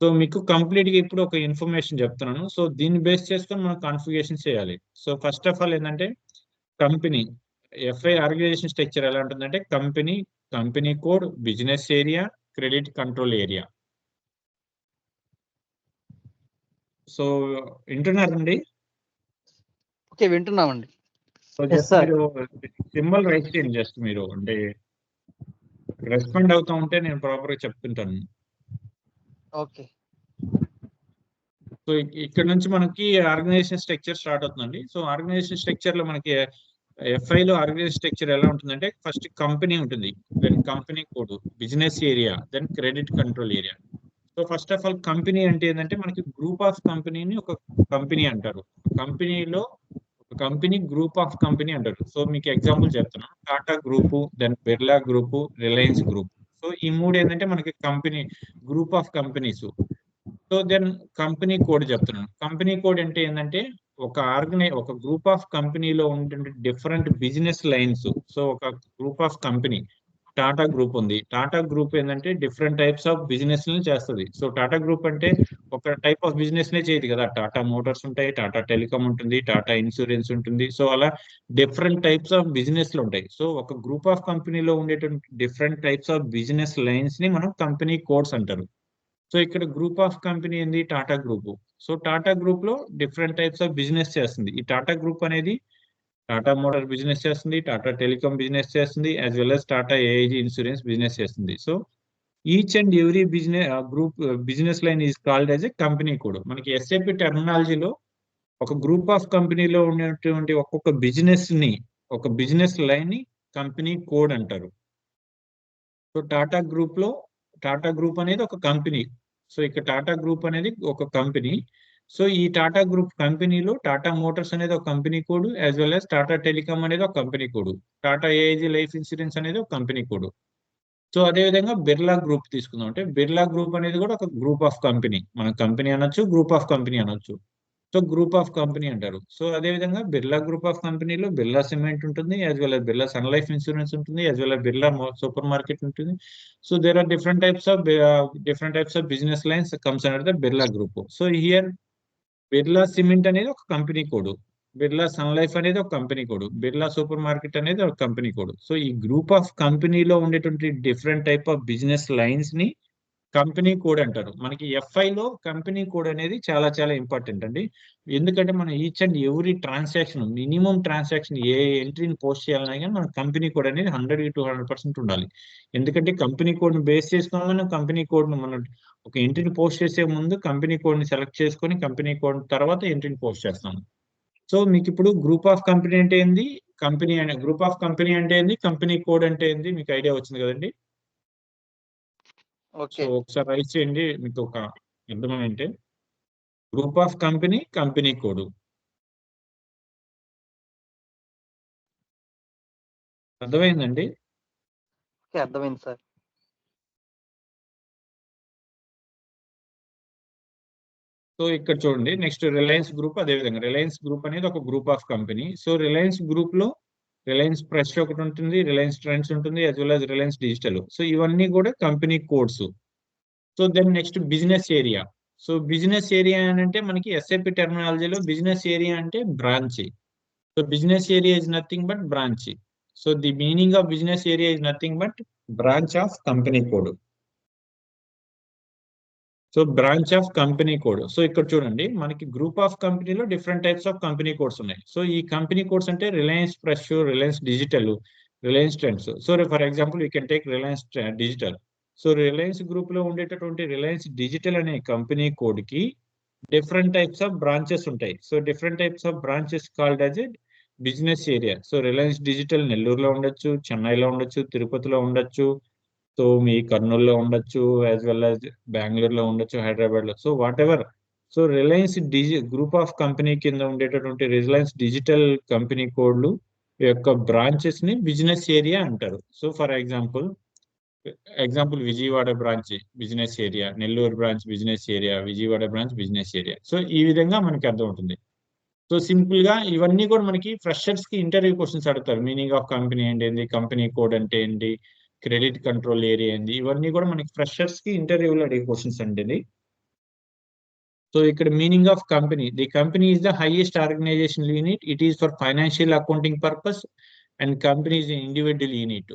సో మీకు కంప్లీట్ గా ఇప్పుడు ఒక ఇన్ఫర్మేషన్ చెప్తున్నాను. సో దీన్ని బేస్ చేసుకొని మనం కాన్ఫిగరేషన్ చేయాలి. సో ఫస్ట్ ఆఫ్ ఆల్ ఏంటంటే కంపెనీ ఎఫ్ఐ ఆర్గనైజేషన్ స్ట్రక్చర్ ఎలా ఉంటుందంటే company code, business area, credit control area. So వింటున్నారండి? ఓకే వింటున్నామండి. సో జస్ట్ మీరు సింబల్ రైట్ చేయండి. జస్ట్ మీరు అంటే రెస్పాండ్ అవుతా ఉంటే నేను ప్రాపర్ గా చెప్తుంటాను. ఓకే. సో ఇక్కడ నుంచి మనకి ఆర్గనైజేషన్ స్ట్రక్చర్ స్టార్ట్ అవుతుందండి. సో ఆర్గనైజేషన్ స్ట్రక్చర్ లో మనకి ఎఫ్ఐ లో ఆర్గనైజేషన్ స్ట్రక్చర్ ఎలా ఉంటుందంటే ఫస్ట్ కంపెనీ ఉంటుంది, then company code, business area, then credit control area. So first of all company అంటే ఏంటంటే మనకి గ్రూప్ ఆఫ్ కంపెనీని ఒక కంపెనీ అంటారు. కంపెనీలో ఒక కంపెనీ గ్రూప్ ఆఫ్ కంపెనీ అంటారు. సో మీకు ఎగ్జాంపుల్ చెప్తున్నాను, Tata group, then Birla group, Reliance group. So ఈ మూడు ఏంటంటే మనకి company group of companies. So then company code చెప్తున్నాను. కంపెనీ కోడ్ అంటే ఏంటంటే ఒక గ్రూప్ ఆఫ్ కంపెనీలో ఉండే డిఫరెంట్ బిజినెస్ లైన్స్. సో ఒక group of company Tata group ఉంది. టాటా గ్రూప్ ఏంటంటే డిఫరెంట్ టైప్స్ ఆఫ్ బిజినెస్ చేస్తుంది. సో టాటా గ్రూప్ అంటే ఒక టైప్ ఆఫ్ బిజినెస్ నే చేయదు కదా. టాటా మోటార్స్ ఉంటాయి, టాటా టెలికాం ఉంటుంది, టాటా ఇన్సూరెన్స్ ఉంటుంది. సో అలా డిఫరెంట్ టైప్స్ ఆఫ్ బిజినెస్ లు ఉంటాయి. సో ఒక గ్రూప్ ఆఫ్ కంపెనీలో ఉండేటువంటి different types of business lines ని మనం కంపెనీ కోడ్స్ అంటారు. సో ఇక్కడ గ్రూప్ ఆఫ్ కంపెనీ ఏంది, Tata group. So Tata group లో డిఫరెంట్ టైప్స్ ఆఫ్ బిజినెస్ చేస్తుంది. ఈ టాటా గ్రూప్ అనేది టాటా మోటార్ బిజినెస్ చేస్తుంది, టాటా టెలికాం బిజినెస్ చేస్తుంది, as well as Tata AIG insurance business చేస్తుంది. So each and every business group business line is called as a company code. మనకి SAP టెర్మినాలజీలో ఒక group of కంపెనీలో ఉన్నటువంటి ఒక్కొక్క బిజినెస్ ని, ఒక బిజినెస్ లైన్ ని కంపెనీ కోడ్ అంటారు. సో టాటా గ్రూప్ అనేది ఒక కంపెనీ. సో ఇక్కడ టాటా గ్రూప్ అనేది ఒక కంపెనీ. సో ఈ టాటా గ్రూప్ కంపెనీలో టాటా మోటార్స్ అనేది ఒక company code, as well as Tata telecom అనేది ఒక company code, Tata AIG life insurance అనేది ఒక కంపెనీ కోడ్. సో అదేవిధంగా బిర్లా గ్రూప్ తీసుకుందాం అంటే బిర్లా గ్రూప్ అనేది కూడా ఒక గ్రూప్ ఆఫ్ కంపెనీ. మనం కంపెనీ అనొచ్చు, గ్రూప్ ఆఫ్ కంపెనీ అనొచ్చు. సో గ్రూప్ ఆఫ్ కంపెనీ అంటారు. సో అదేవిధంగా బిర్లా గ్రూప్ ఆఫ్ కంపెనీలో బిర్లా సిమెంట్ ఉంటుంది, as well as Birla sun life insurance ఉంటుంది, as well as Birla super market ఉంటుంది. So there are different types of business lines comes under the Birla group. So here Birla cement అనేది ఒక company code, Birla sun life అనేది ఒక company code, Birla super market అనేది ఒక company code. So ఈ group of కంపెనీలో ఉండేటువంటి different type of business lines ని కంపెనీ కోడ్ అంటారు. మనకి ఎఫ్ఐ లో కంపెనీ కోడ్ అనేది చాలా చాలా ఇంపార్టెంట్ అండి. ఎందుకంటే మనం each and every transaction, minimum transaction ఏ ఎంట్రీని పోస్ట్ చేయాలన్నా కానీ మన కంపెనీ కోడ్ అనేది 100 to 100% ఉండాలి. ఎందుకంటే కంపెనీ కోడ్ ని బేస్ చేసుకుని మనం కంపెనీ కోడ్ ను మనం ఒక ఎంట్రీని పోస్ట్ చేసే ముందు కంపెనీ కోడ్ ని సెలెక్ట్ చేసుకొని కంపెనీ కోడ్ తర్వాత ఎంట్రీని పోస్ట్ చేస్తాం. సో మీకు ఇప్పుడు గ్రూప్ ఆఫ్ కంపెనీ అంటే ఏంది, గ్రూప్ ఆఫ్ కంపెనీ అంటే ఏంది, కంపెనీ కోడ్ అంటే ఏంది మీకు ఐడియా వచ్చింది కదండి. So okay. ఒకసారి రైట్ చేయండి, మీకు ఒక అర్థమైంటే group of company, company code. అర్థమైందండి. ఓకే, అర్థమైంది సార్. సో ఇక్కడ చూడండి నెక్స్ట్ రిలయన్స్ గ్రూప్. అదే విధంగా రిలయన్స్ గ్రూప్ అనేది ఒక group of company. So Reliance group లో రిలయన్స్ ఫ్రెష్ ఒకటి ఉంటుంది, రిలయన్స్ ట్రెండ్స్ ఉంటుంది, as well as Reliance Digital. So ఇవన్నీ కూడా company codes. So then next business area. So business area అంటే మనకి ఎస్ఏపి టెర్మినాలజీలో బిజినెస్ ఏరియా అంటే branch. So business area is nothing but branch. So the meaning of business area is nothing but branch of company code. So branch of company code. So ఇక్కడ చూడండి మనకి group of కంపెనీలో different types of company codes ఉన్నాయి. So ఈ company codes అంటే Reliance fresh, Reliance digital, Reliance trends. So for example we can take Reliance Digital. So Reliance group లో ఉండేటటువంటి Reliance digital అనే కంపెనీ కోడ్ కి different types of branches ఉంటాయి. So different types of branches called as a business area. So Reliance digital నెల్లూరులో ఉండొచ్చు, చెన్నైలో ఉండొచ్చు, తిరుపతిలో ఉండొచ్చు, సో మీ కర్నూలులో ఉండొచ్చు, యాజ్ వెల్ as బెంగళూరులో ఉండొచ్చు, హైదరాబాద్ లో. So what ever. So Reliance group of company కింద ఉండేటటువంటి రిలయన్స్ డిజిటల్ కంపెనీ కోడ్లు యొక్క బ్రాంచెస్ ని బిజినెస్ ఏరియా అంటారు. So for example Vijayawada branch business area, Nellore branch business area, Vijayawada branch business area. So ఈ విధంగా మనకి అర్థం ఉంటుంది. సో సింపుల్ గా ఇవన్నీ కూడా మనకి ఫ్రెషర్స్ కి ఇంటర్వ్యూ క్వశ్చన్స్ అడుగుతారు. మీనింగ్ ఆఫ్ కంపెనీ ఏంటి, కంపెనీ కోడ్ అంటే ఏంటి, క్రెడిట్ కంట్రోల్ ఏరియా ఏంటి, ఇవన్నీ కూడా మనకి ఫ్రెషర్స్ కి ఇంటర్వ్యూలో అడిగే క్వశ్చన్స్ అండి. సో ఇక్కడ meaning of company, the company is the highest organisation unit, it is for financial accounting purpose and company is individual unit.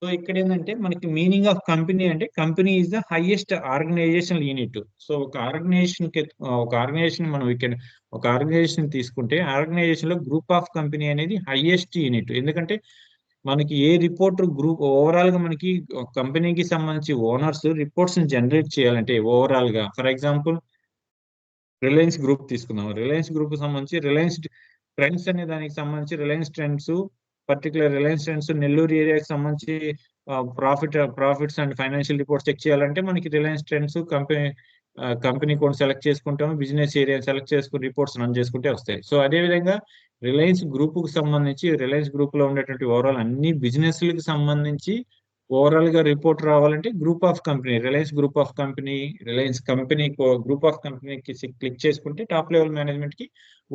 So ఇక్కడ ఏంటంటే మనకి మీనింగ్ ఆఫ్ కంపెనీ అంటే company is the highest organisation unit. So ఒక organisation మనం ఇక్కడ ఒక organisation తీసుకుంటే organisation లో గ్రూప్ ఆఫ్ కంపెనీ అనేది హైయెస్ట్ యూనిట్. ఎందుకంటే మనకి ఏ రిపోర్ట్ గ్రూప్ ఓవరాల్ గా మనకి కంపెనీకి సంబంధించి ఓనర్స్ రిపోర్ట్స్ జనరేట్ చేయాలంటే ఓవరాల్ గా ఫర్ ఎగ్జాంపుల్ రిలయన్స్ గ్రూప్ తీసుకుందాం. రిలయన్స్ గ్రూప్ సంబంధించి రిలయన్స్ ట్రెండ్స్ అనే దానికి సంబంధించి Reliance Trends particular Reliance Trends Nellore ఏరియాకి సంబంధించి profits and financial reports check చేయాలంటే మనకి Reliance Trends company code select చేసుకుంటాము, బిజినెస్ ఏరియా సెలెక్ట్ చేసుకుని రిపోర్ట్స్ రన్ చేసుకుంటే వస్తాయి. సో అదే విధంగా రిలయన్స్ గ్రూప్ కు సంబంధించి రిలయన్స్ గ్రూప్ లో ఉండేటువంటి ఓవరాల్ అన్ని బిజినెస్ లకు సంబంధించి ఓవరాల్ గా రిపోర్ట్ రావాలంటే group of company Reliance group of company Reliance company group of కంపెనీకి క్లిక్ చేసుకుంటే టాప్ లెవెల్ మేనేజ్మెంట్ కి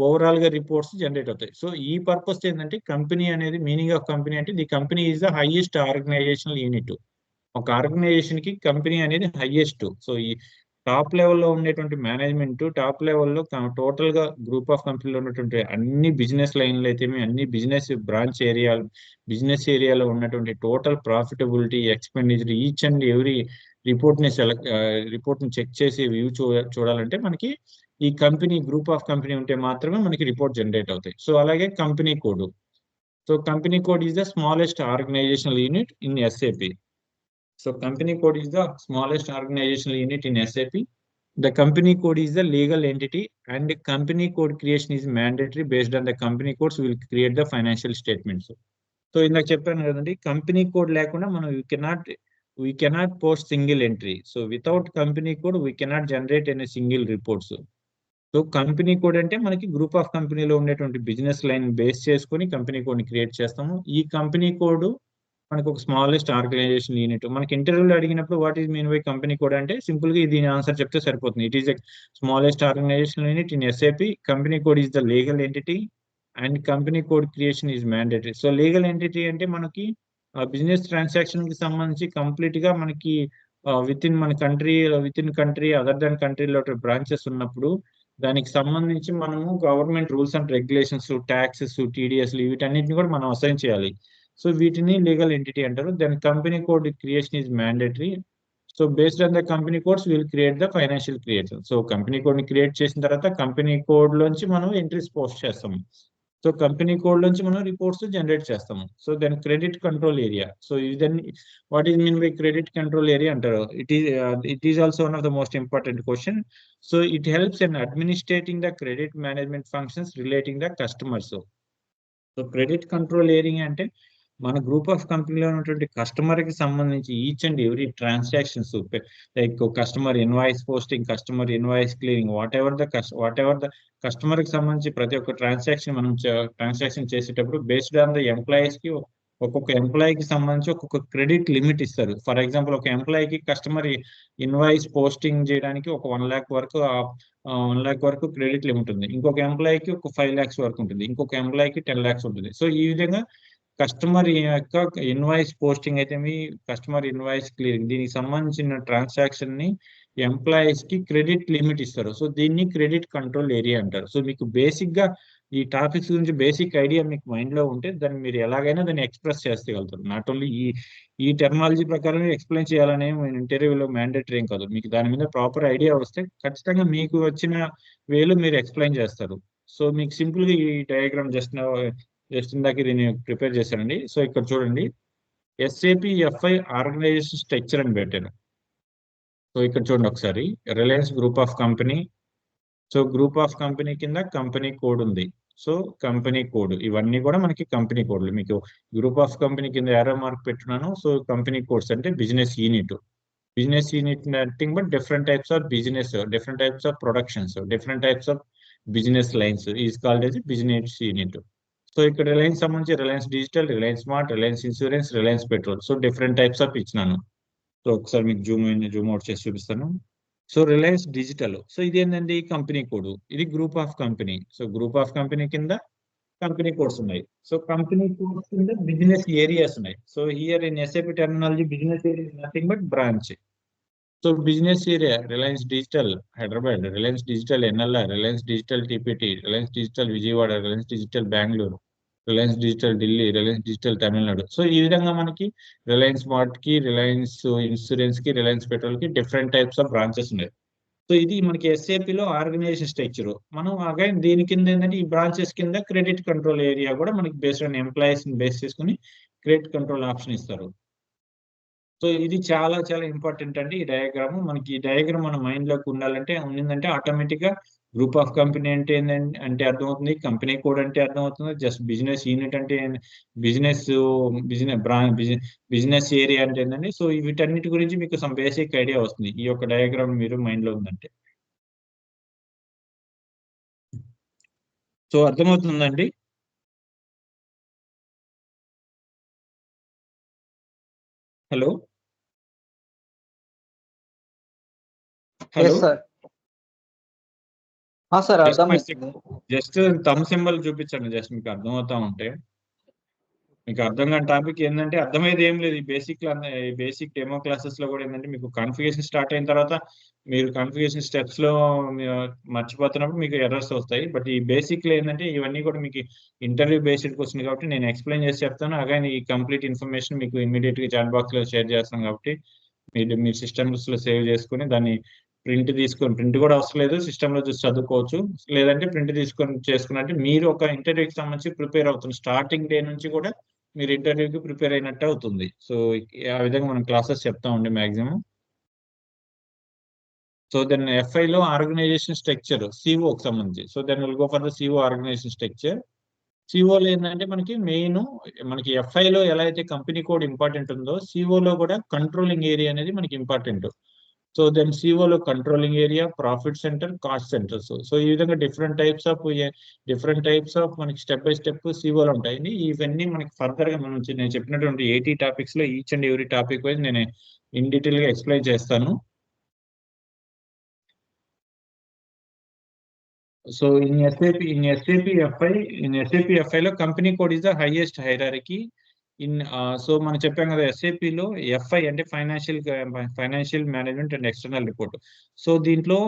ఓవరాల్ గా రిపోర్ట్స్ జనరేట్ అవుతాయి. సో ఈ పర్పస్ ఏంటంటే కంపెనీ అనేది మీనింగ్ ఆఫ్ కంపెనీ అంటే the company is the highest organisational unit. ఒక ఆర్గనైజేషన్ కి కంపెనీ అనేది హైయెస్ట్. సో ఈ టాప్ లెవెల్లో ఉండేటువంటి మేనేజ్మెంట్ టాప్ లెవెల్లో టోటల్ గా గ్రూప్ ఆఫ్ కంపెనీలో ఉన్నటువంటి అన్ని బిజినెస్ లైన్లు అయితే అన్ని బిజినెస్ బ్రాంచ్ బిజినెస్ ఏరియాలో ఉన్నటువంటి total profitability expenditure each and every report ని చెక్ చేసి వ్యూ చూడాలంటే మనకి ఈ కంపెనీ గ్రూప్ ఆఫ్ కంపెనీ ఉంటే మాత్రమే మనకి రిపోర్ట్ జనరేట్ అవుతాయి. సో అలాగే company code. So company code is the smallest organisational unit in SAP. So company code is the smallest organizational unit in SAP. The company code is the legal entity and company code creation is mandatory. Based on the company codes, we will create the financial statements. So ఇందాక చెప్పాను కదండి, company code లేకుండా మనం we cannot post single entry. So without company code, we cannot generate any single reports. So company code అంటే మనకి group of కంపెనీలో ఉండేటువంటి business line base చేసుకుని కంపెనీ కోడ్ ని క్రియేట్ చేస్తాము. ఈ కంపెనీ కోడ్ మనకు ఒక స్మాలెస్ట్ ఆర్గనైజేషన్ యూనిట్. మనకి ఇంటర్వ్యూలో అడిగినప్పుడు what is mean by company code అంటే సింపుల్ గా దీని ఆన్సర్ చెప్తే సరిపోతుంది. It is a smallest organisation unit in SAP. Company code is the legal entity and company code creation is mandatory. So legal entity అంటే మనకి business transaction కి సంబంధించి complete గా మనకి within country other than కంట్రీలో branches ఉన్నప్పుడు దానికి సంబంధించి మనము government rules and regulations, taxes, TDS వీటన్నిటిని కూడా మనం అసైన్ చేయాలి. సో వీటిని లీగల్ ఎంటిటీ అంటారు. Then company code creation is mandatory. So based on the company codes will create the financial creation. So company code ని క్రియేట్ చేసిన తర్వాత కంపెనీ కోడ్ లోంచి మనం ఎంట్రీస్ పోస్ట్ చేస్తాము. సో కంపెనీ కోడ్ లోంచి మనం రిపోర్ట్స్ జనరేట్ చేస్తాము. So then credit control area. So ఇదన్నీ what is mean by credit control area అంటారు. It is also one of the most important question. So it helps in administrating the credit management functions relating the customers. So credit control area అంటే మన group of కంపెనీలో ఉన్నటువంటి customer కి సంబంధించి each and every transactions like customer invoice posting, customer invoice clearing, what ever the customer కి సంబంధించి ప్రతి ఒక్క ట్రాన్సాక్షన్ చేసేటప్పుడు బేస్డ్ ఆన్ ద ఎంప్లాయీస్ కి ఒక్కొక్క ఎంప్లాయీకి సంబంధించి ఒక్కొక్క క్రెడిట్ లిమిట్ ఇస్తారు. ఫర్ ఎగ్జాంపుల్ ఒక ఎంప్లాయీకి కస్టమర్ ఇన్వాయిస్ పోస్టింగ్ చేయడానికి ఒక 1 lakh వరకు క్రెడిట్ లిమిట్ ఉంది. ఇంకొక ఎంప్లాయీకి ఒక 5 lakhs వరకు ఉంటుంది. ఇంకొక ఎంప్లాయీకి 10 lakhs ఉంటుంది. సో ఈ విధంగా కస్టమర్ యొక్క ఇన్వాయిస్ పోస్టింగ్ అయితే కస్టమర్ ఇన్వాయిస్ క్లియరింగ్ దీనికి సంబంధించిన ట్రాన్సాక్షన్ ని ఎంప్లాయీస్ కి క్రెడిట్ లిమిట్ ఇస్తారు. సో దీన్ని క్రెడిట్ కంట్రోల్ ఏరియా అంటారు. సో మీకు బేసిక్ గా ఈ టాపిక్స్ గురించి బేసిక్ ఐడియా మీకు మైండ్ లో ఉంటే దాన్ని మీరు ఎలాగైనా దాన్ని ఎక్స్ప్రెస్ చేస్తగలుగుతారు. నాట్ ఓన్లీ ఈ టెర్మినాలజీ ప్రకారం ఎక్స్ప్లెయిన్ చేయాలనే ఇంటర్వ్యూలో మ్యాండేటరీ ఏం కాదు. మీకు దాని మీద ప్రాపర్ ఐడియా వస్తే ఖచ్చితంగా మీకు వచ్చిన వేలు మీరు ఎక్స్ప్లెయిన్ చేస్తారు. సో మీకు సింపుల్ గా ఈ డయాగ్రామ్ జస్ట్ ఇందాక దీన్ని ప్రిపేర్ చేశానండి. సో ఇక్కడ చూడండి, SAP FI ఆర్గనైజేషన్ స్ట్రక్చర్ అని పెట్టాను. సో ఇక్కడ చూడండి ఒకసారి, Reliance group of company. So group of company కింద కంపెనీ కోడ్ ఉంది. సో కంపెనీ కోడ్ ఇవన్నీ కూడా మనకి కంపెనీ కోడ్లు. మీకు గ్రూప్ ఆఫ్ కంపెనీ కింద ఏరో మార్క్ పెట్టున్నాను. సో కంపెనీ కోడ్స్ అంటే business unit nothing but different types of business, different types of productions, different types of business lines is called as business unit. So ఇక్కడ Reliance సంబంధించి Reliance digital, Reliance smart, Reliance insurance, Reliance petrol. So different types of ఇచ్చినాను. So ఒకసారి మీకు Zoom out చేసి చూపిస్తాను. So Reliance Digital, so ఇది ఏంటండి company code, ఇది group of company. So group of company కింద కంపెనీ కోడ్స్ ఉన్నాయి. సో కంపెనీ కోడ్స్ కింద బిజినెస్ ఏరియాస్ ఉన్నాయి. So here in SAP terminology business area is nothing but branch. So business area Reliance digital Hyderabad, Reliance digital NLR, Reliance digital TPT, Reliance digital Vijayawada, Reliance digital Bengaluru, Reliance digital Delhi, Reliance digital Tamil Nadu. So ఈ విధంగా మనకి Reliance smart కి, Reliance insurance కి, Reliance petrol కి different types of branches ఉన్నాయి. So ఇది మనకి SAP లో ఆర్గనైజేషన్ స్ట్రక్చర్. మనం అగైన్ దీని కింద ఏంటంటే ఈ బ్రాంచెస్ కింద క్రెడిట్ కంట్రోల్ ఏరియా కూడా మనకి బేస్డ్ ఆన్ ఎంప్లాయీస్ ని బేస్ చేసుకుని క్రియేట్ కంట్రోల్ ఆప్షన్ ఇస్తారు. సో ఇది చాలా చాలా ఇంపార్టెంట్ అండి ఈ డయాగ్రామ్. మనకి ఈ డయాగ్రామ్ మన మైండ్ లోకి ఉండాలంటే ఉండిందంటే ఆటోమేటిక్ గా గ్రూప్ ఆఫ్ కంపెనీ అంటే ఏంటంటే అంటే అర్థమవుతుంది, కంపెనీ కోడ్ అంటే అర్థమవుతుంది, జస్ట్ బిజినెస్ యూనిట్ అంటే బిజినెస్ బిజినెస్ ఏరియా అంటే ఏంటండి. సో వీటన్నిటి గురించి మీకు సమ్ బేసిక్ ఐడియా వస్తుంది ఈ యొక్క డయాగ్రామ్ మీరు మైండ్ లో ఉందంటే. సో అర్థమవుతుందండి. Hello hello yes sir. Sir అర్థమవుతుంది. జస్ట్ థమ్ సింబల్ చూపించండి, జస్ట్ మీకు అర్థమవుతా ఉంటే. మీకు అర్థం కాని టాపిక్ ఏంటంటే అర్థమయ్యేది ఏం లేదు. ఈ బేసిక్ డెమో క్లాసెస్ లో కూడా ఏంటంటే మీకు కాన్ఫిగరేషన్ స్టార్ట్ అయిన తర్వాత మీరు కాన్ఫిగరేషన్ స్టెప్స్ లో మర్చిపోతున్నప్పుడు మీకు ఎర్రర్స్ వస్తాయి. బట్ ఈ బేసిక్ లో ఏంటంటే ఇవన్నీ కూడా మీకు ఇంటర్వ్యూ బేస్డ్ క్వశ్చన్ కాబట్టి నేను ఎక్స్ప్లెయిన్ చేసి చెప్తాను. అగైన్ ఈ కంప్లీట్ ఇన్ఫర్మేషన్ మీకు ఇమీడియట్ గా చాట్ బాక్స్ లో షేర్ చేస్తాను కాబట్టి మీ సిస్టమ్స్ లో సేవ్ చేసుకుని దాన్ని ప్రింట్ కూడా అవసరం లేదు, సిస్టమ్ లో చూసి చదువుకోవచ్చు. లేదంటే ప్రింట్ తీసుకొని చేసుకున్నట్టు మీరు ఒక ఇంటర్వ్యూకి సంబంధించి ప్రిపేర్ అవుతుంది. స్టార్టింగ్ డే నుంచి కూడా మీరు ఇంటర్వ్యూకి ప్రిపేర్ అయినట్టు అవుతుంది. సో ఆ విధంగా మనం క్లాసెస్ చెప్తా ఉండే మాక్సిమం. సో దెన్ ఎఫ్ఐ లో ఆర్గనైజేషన్ స్ట్రక్చర్ సిఓకి సంబంధించి. So then will go for the CO organisation structure. సిఓలో ఏంటంటే మనకి ఎఫ్ఐ లో ఎలా అయితే కంపెనీ కోడ్ ఇంపార్టెంట్ ఉందో సిఓలో కూడా కంట్రోలింగ్ ఏరియా అనేది మనకి ఇంపార్టెంట్. సో దెన్ సిఓలో controlling area, profit centre, cost centres. So ఈ విధంగా డిఫరెంట్ టైప్స్ ఆఫ్ మనకి స్టెప్ బై స్టెప్ సిఓలో ఉంటాయండి. ఇవన్నీ మనకి ఫర్దర్ గా నేను చెప్పినటువంటి 80 టాపిక్స్ లో each and every topic wise నేను ఇన్ డీటెయిల్ గా ఎక్స్ప్లెయిన్ చేస్తాను. సో in SAP FI లో company code is the highest hierarchy so మనం చెప్పాం కదా SAP లో FI అంటే financial management and external report. So దీంట్లో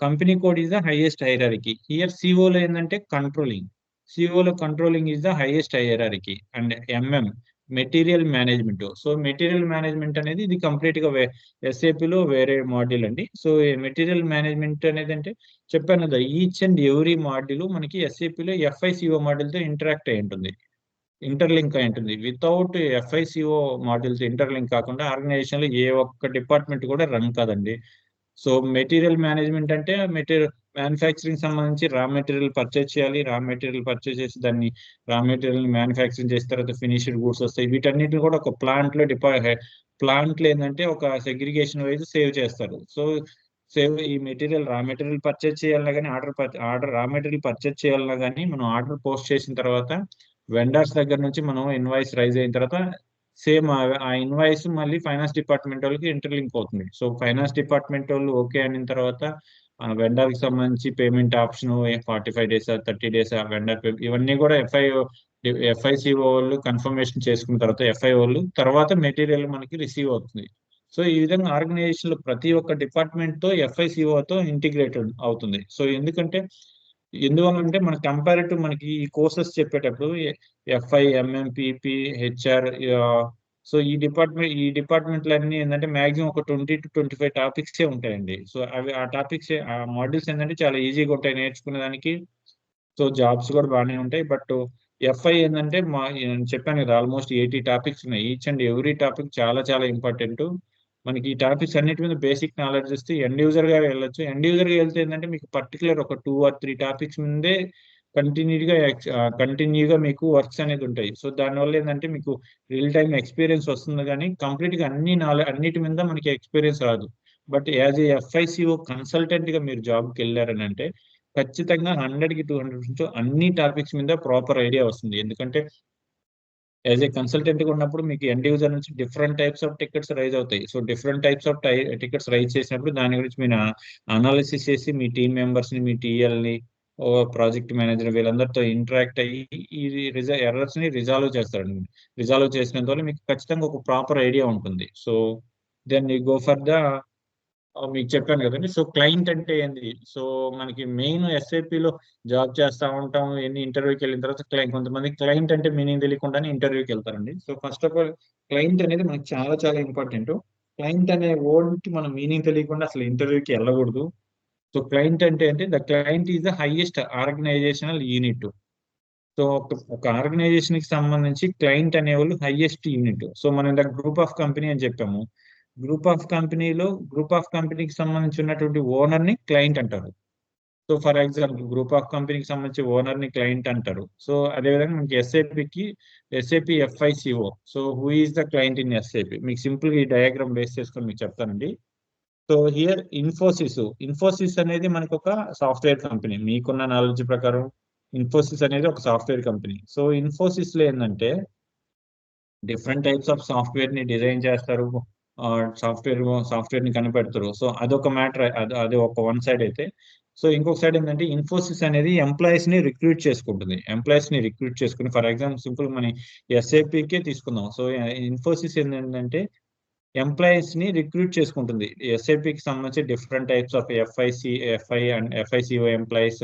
company code is the highest hierarchy. Here CO లో ఏంటంటే controlling is the highest hierarchy and material management. So material management అనేది ఇది కంప్లీట్ గా SAP లో వేరే మాడ్యూల్ అండి. సో మెటీరియల్ మేనేజ్మెంట్ అనేది అంటే చెప్పాను కదా ఈచ్ అండ్ ఎవ్రీ మాడ్యూల్ మనకి SAP లో FICO మాడ్యూల్ తో ఇంటర్లింక్ అయి ఉంటుంది. వితౌట్ FICO మాడ్యూల్ తో ఇంటర్లింక్ కాకుండా ఆర్గనైజేషన్ లో ఏ ఒక్క డిపార్ట్మెంట్ కూడా రన్ కాదండి. సో మెటీరియల్ మేనేజ్మెంట్ అంటే మ్యానుఫ్యాక్చరింగ్ సంబంధించి రా మెటీరియల్ పర్చేజ్ చేయాలి. రా మెటీరియల్ పర్చేజ్ చేసి దాన్ని రా మెటీరియల్ మ్యానుఫ్యాక్చరింగ్ చేసిన తర్వాత ఫినిష్డ్ గూడ్స్ వస్తాయి. వీటన్నిటిని కూడా ఒక ప్లాంట్ లో ఏంటంటే ఒక సెగ్రిగేషన్ వైజ్ సేవ్ చేస్తారు. సో ఈ రా మెటీరియల్ పర్చేజ్ చేయాలన్నా కానీ రా మెటీరియల్ పర్చేజ్ చేయాలన్నా కానీ మనం ఆర్డర్ పోస్ట్ చేసిన తర్వాత వెండర్స్ దగ్గర నుంచి మనం ఇన్వాయిస్ రైజ్ అయిన తర్వాత సేమ్ ఆ ఇన్వాయిస్ మళ్ళీ ఫైనాన్స్ డిపార్ట్మెంట్ వాళ్ళకి ఇంటర్లింక్ అవుతుంది. సో ఫైనాన్స్ డిపార్ట్మెంట్ వాళ్ళు ఓకే అయిన తర్వాత వెండర్ కి సంబంధించి payment option 45 days 30 days vendor ఇవన్నీ కూడా FICO వాళ్ళు కన్ఫర్మేషన్ చేసుకున్న తర్వాత FI వాళ్ళు తర్వాత మెటీరియల్ మనకి రిసీవ్ అవుతుంది. సో ఈ విధంగా ఆర్గనైజేషన్ లో ప్రతి ఒక్క డిపార్ట్మెంట్ తో FICO తో ఇంటిగ్రేటెడ్ అవుతుంది. సో ఎందువల్లంటే మన కంపారిటివ్ మనకి ఈ కోర్సెస్ చెప్పేటప్పుడు FI, MM, PP, HR so ఈ డిపార్ట్మెంట్లన్నీ ఏంటంటే మాక్సిమం ఒక 20 to 25 టాపిక్స్ ఉంటాయండి. సో అవి ఆ మాడ్యూల్స్ ఏంటంటే చాలా ఈజీగా ఉంటాయి నేర్చుకునేదానికి. సో జాబ్స్ కూడా బాగానే ఉంటాయి. బట్ FI ఏంటంటే నేను చెప్పాను కదా ఆల్మోస్ట్ 80 టాపిక్స్ ఉన్నాయి. ఈచ్ అండ్ ఎవ్రీ టాపిక్ చాలా చాలా ఇంపార్టెంట్. మనకి ఈ టాపిక్స్ అన్నిటి మీద బేసిక్ నాలెడ్జ్ ఇస్తే ఎండ్ యూజర్ గా వెళ్ళొచ్చు. ఎండ్ యూజర్ గా వెళ్తే ఏంటంటే మీకు పర్టికులర్ ఒక 2 or 3 టాపిక్స్ ముందే కంటిన్యూగా మీకు వర్క్స్ అనేది ఉంటాయి. సో దానివల్ల ఏంటంటే మీకు రియల్ టైమ్ ఎక్స్పీరియన్స్ వస్తుంది కానీ కంప్లీట్ గా అన్నిటి మీద మనకి ఎక్స్పీరియన్స్ రాదు. But as a FICO consultant గా మీరు జాబ్కి వెళ్ళారని అంటే ఖచ్చితంగా 100కి 200% అన్ని టాపిక్స్ మీద ప్రాపర్ ఐడియా వస్తుంది. ఎందుకంటే యాజ్ ఏ కన్సల్టెంట్ గా ఉన్నప్పుడు మీకు ఎండ్ యూజర్ నుంచి different types of tickets raise అవుతాయి. So different types of tickets raise చేసినప్పుడు దాని గురించి మీరు అనాలిసిస్ చేసి మీ టీం మెంబర్స్ ని, మీ TL ని, ప్రాజెక్ట్ మేనేజర్ వీళ్ళందరితో ఇంటరాక్ట్ అయ్యి ఈ ఎర్రర్స్ ని రిజాల్వ్ చేస్తారండి. రిజాల్వ్ చేసినంత వల్ల మీకు ఖచ్చితంగా ఒక ప్రాపర్ ఐడియా ఉంటుంది. So then you go for the మీకు చెప్పాను కదండి. సో క్లయింట్ అంటే ఏంది? సో మనకి మెయిన్ SAP లో జాబ్ చేస్తా ఉంటాం. ఇంటర్వ్యూకి వెళ్ళిన తర్వాత కొంతమంది క్లయింట్ అంటే మీనింగ్ తెలియకుండానే ఇంటర్వ్యూకి వెళ్తారండి. So first of all client అనేది మనకి చాలా చాలా ఇంపార్టెంట్. క్లయింట్ అనే వర్డ్ కి మనం మీనింగ్ తెలియకుండా అసలు ఇంటర్వ్యూకి వెళ్ళకూడదు. సో క్లయింట్ అంటే the client is the highest organisational unit. So ఒక ఆర్గనైజేషన్ కి సంబంధించి క్లయింట్ అనేవాళ్ళు హైయెస్ట్ యూనిట్. సో మనం ఇందాక గ్రూప్ ఆఫ్ కంపెనీ అని చెప్పాము. గ్రూప్ ఆఫ్ కంపెనీకి సంబంధించి ఉన్నటువంటి ఓనర్ ని క్లయింట్ అంటారు. So for example group of కంపెనీకి సంబంధించి ఓనర్ ని క్లయింట్ అంటారు. సో అదేవిధంగా మనకి SAP FICO. So who is the client in SAP? మీకు సింపుల్ ఈ డయాగ్రామ్ బేస్ చేసుకొని మీకు చెప్తానండి. సో హియర్ ఇన్ఫోసిస్ అనేది మనకు ఒక సాఫ్ట్వేర్ కంపెనీ. మీకున్న నాలెడ్జ్ ప్రకారం ఇన్ఫోసిస్ అనేది ఒక సాఫ్ట్వేర్ కంపెనీ. సో ఇన్ఫోసిస్ లో ఏంటంటే డిఫరెంట్ టైప్స్ ఆఫ్ సాఫ్ట్వేర్ ని డిజైన్ చేస్తారు, సాఫ్ట్వేర్ ని కనిపెడతారు. సో అదొక మ్యాటర్, అది ఒక వన్ సైడ్ అయితే. సో ఇంకొక సైడ్ ఏంటంటే ఇన్ఫోసిస్ అనేది ఎంప్లాయీస్ ని రిక్రూట్ చేసుకుని ఫర్ ఎగ్జాంపుల్ సింపుల్ మన ఎస్ఏపికే తీసుకుందాం. సో ఇన్ఫోసిస్ ఏంటంటే ఎంప్లాయీస్ ని రిక్రూట్ చేసుకుంటుంది. ఎస్ఏపికి సంబంధించి different types of FICO employees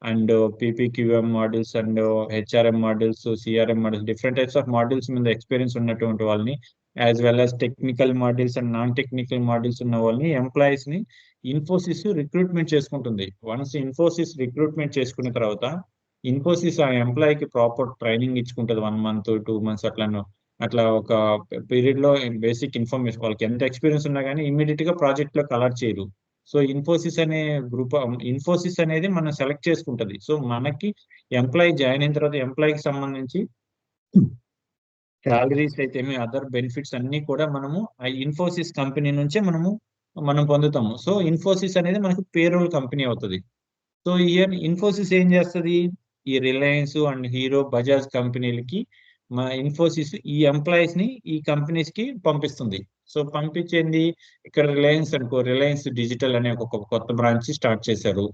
and PPQM models and HRM models, CRM models, different types of models మీద ఎక్స్పీరియన్స్ ఉన్నటువంటి వాళ్ళని, as well as technical models and non technical models ఉన్న వాళ్ళని, ఎంప్లాయీస్ ని ఇన్ఫోసిస్ రిక్రూట్మెంట్ చేసుకుంటుంది. వన్స్ ఇన్ఫోసిస్ రిక్రూట్మెంట్ చేసుకున్న తర్వాత ఇన్ఫోసిస్ ఆ ఎంప్లాయీకి ప్రాపర్ ట్రైనింగ్ ఇచ్చుకుంటుంది. 1 month 2 months అట్లా ఒక పీరియడ్ లో బేసిక్ ఇన్ఫర్మేషన్, వాళ్ళకి ఎంత ఎక్స్పీరియన్స్ ఉన్నా కానీ ఇమీడియట్ గా ప్రాజెక్ట్ లో కలర్ చేయరు. సో ఇన్ఫోసిస్ అనేది మనం సెలెక్ట్ చేసుకుంటది. సో మనకి ఎంప్లాయీ జాయిన్ అయిన తర్వాత ఎంప్లాయీకి సంబంధించి శాలరీస్ అయితే అదర్ బెనిఫిట్స్ అన్ని కూడా మనము ఆ ఇన్ఫోసిస్ కంపెనీ నుంచే మనం పొందుతాము. సో ఇన్ఫోసిస్ అనేది మనకు పేరోల్ కంపెనీ అవుతుంది. సో ఇన్ఫోసిస్ ఏం చేస్తుంది? ఈ రిలయన్స్ అండ్ హీరో, బజాజ్ కంపెనీలకి మా ఇన్ఫోసిస్ ఈ ఎంప్లాయీస్ ని ఈ కంపెనీస్ కి పంపిస్తుంది. సో పంపించేది ఇక్కడ రిలయన్స్ డిజిటల్ అనే ఒక కొత్త బ్రాంచ్ స్టార్ట్ చేశారు.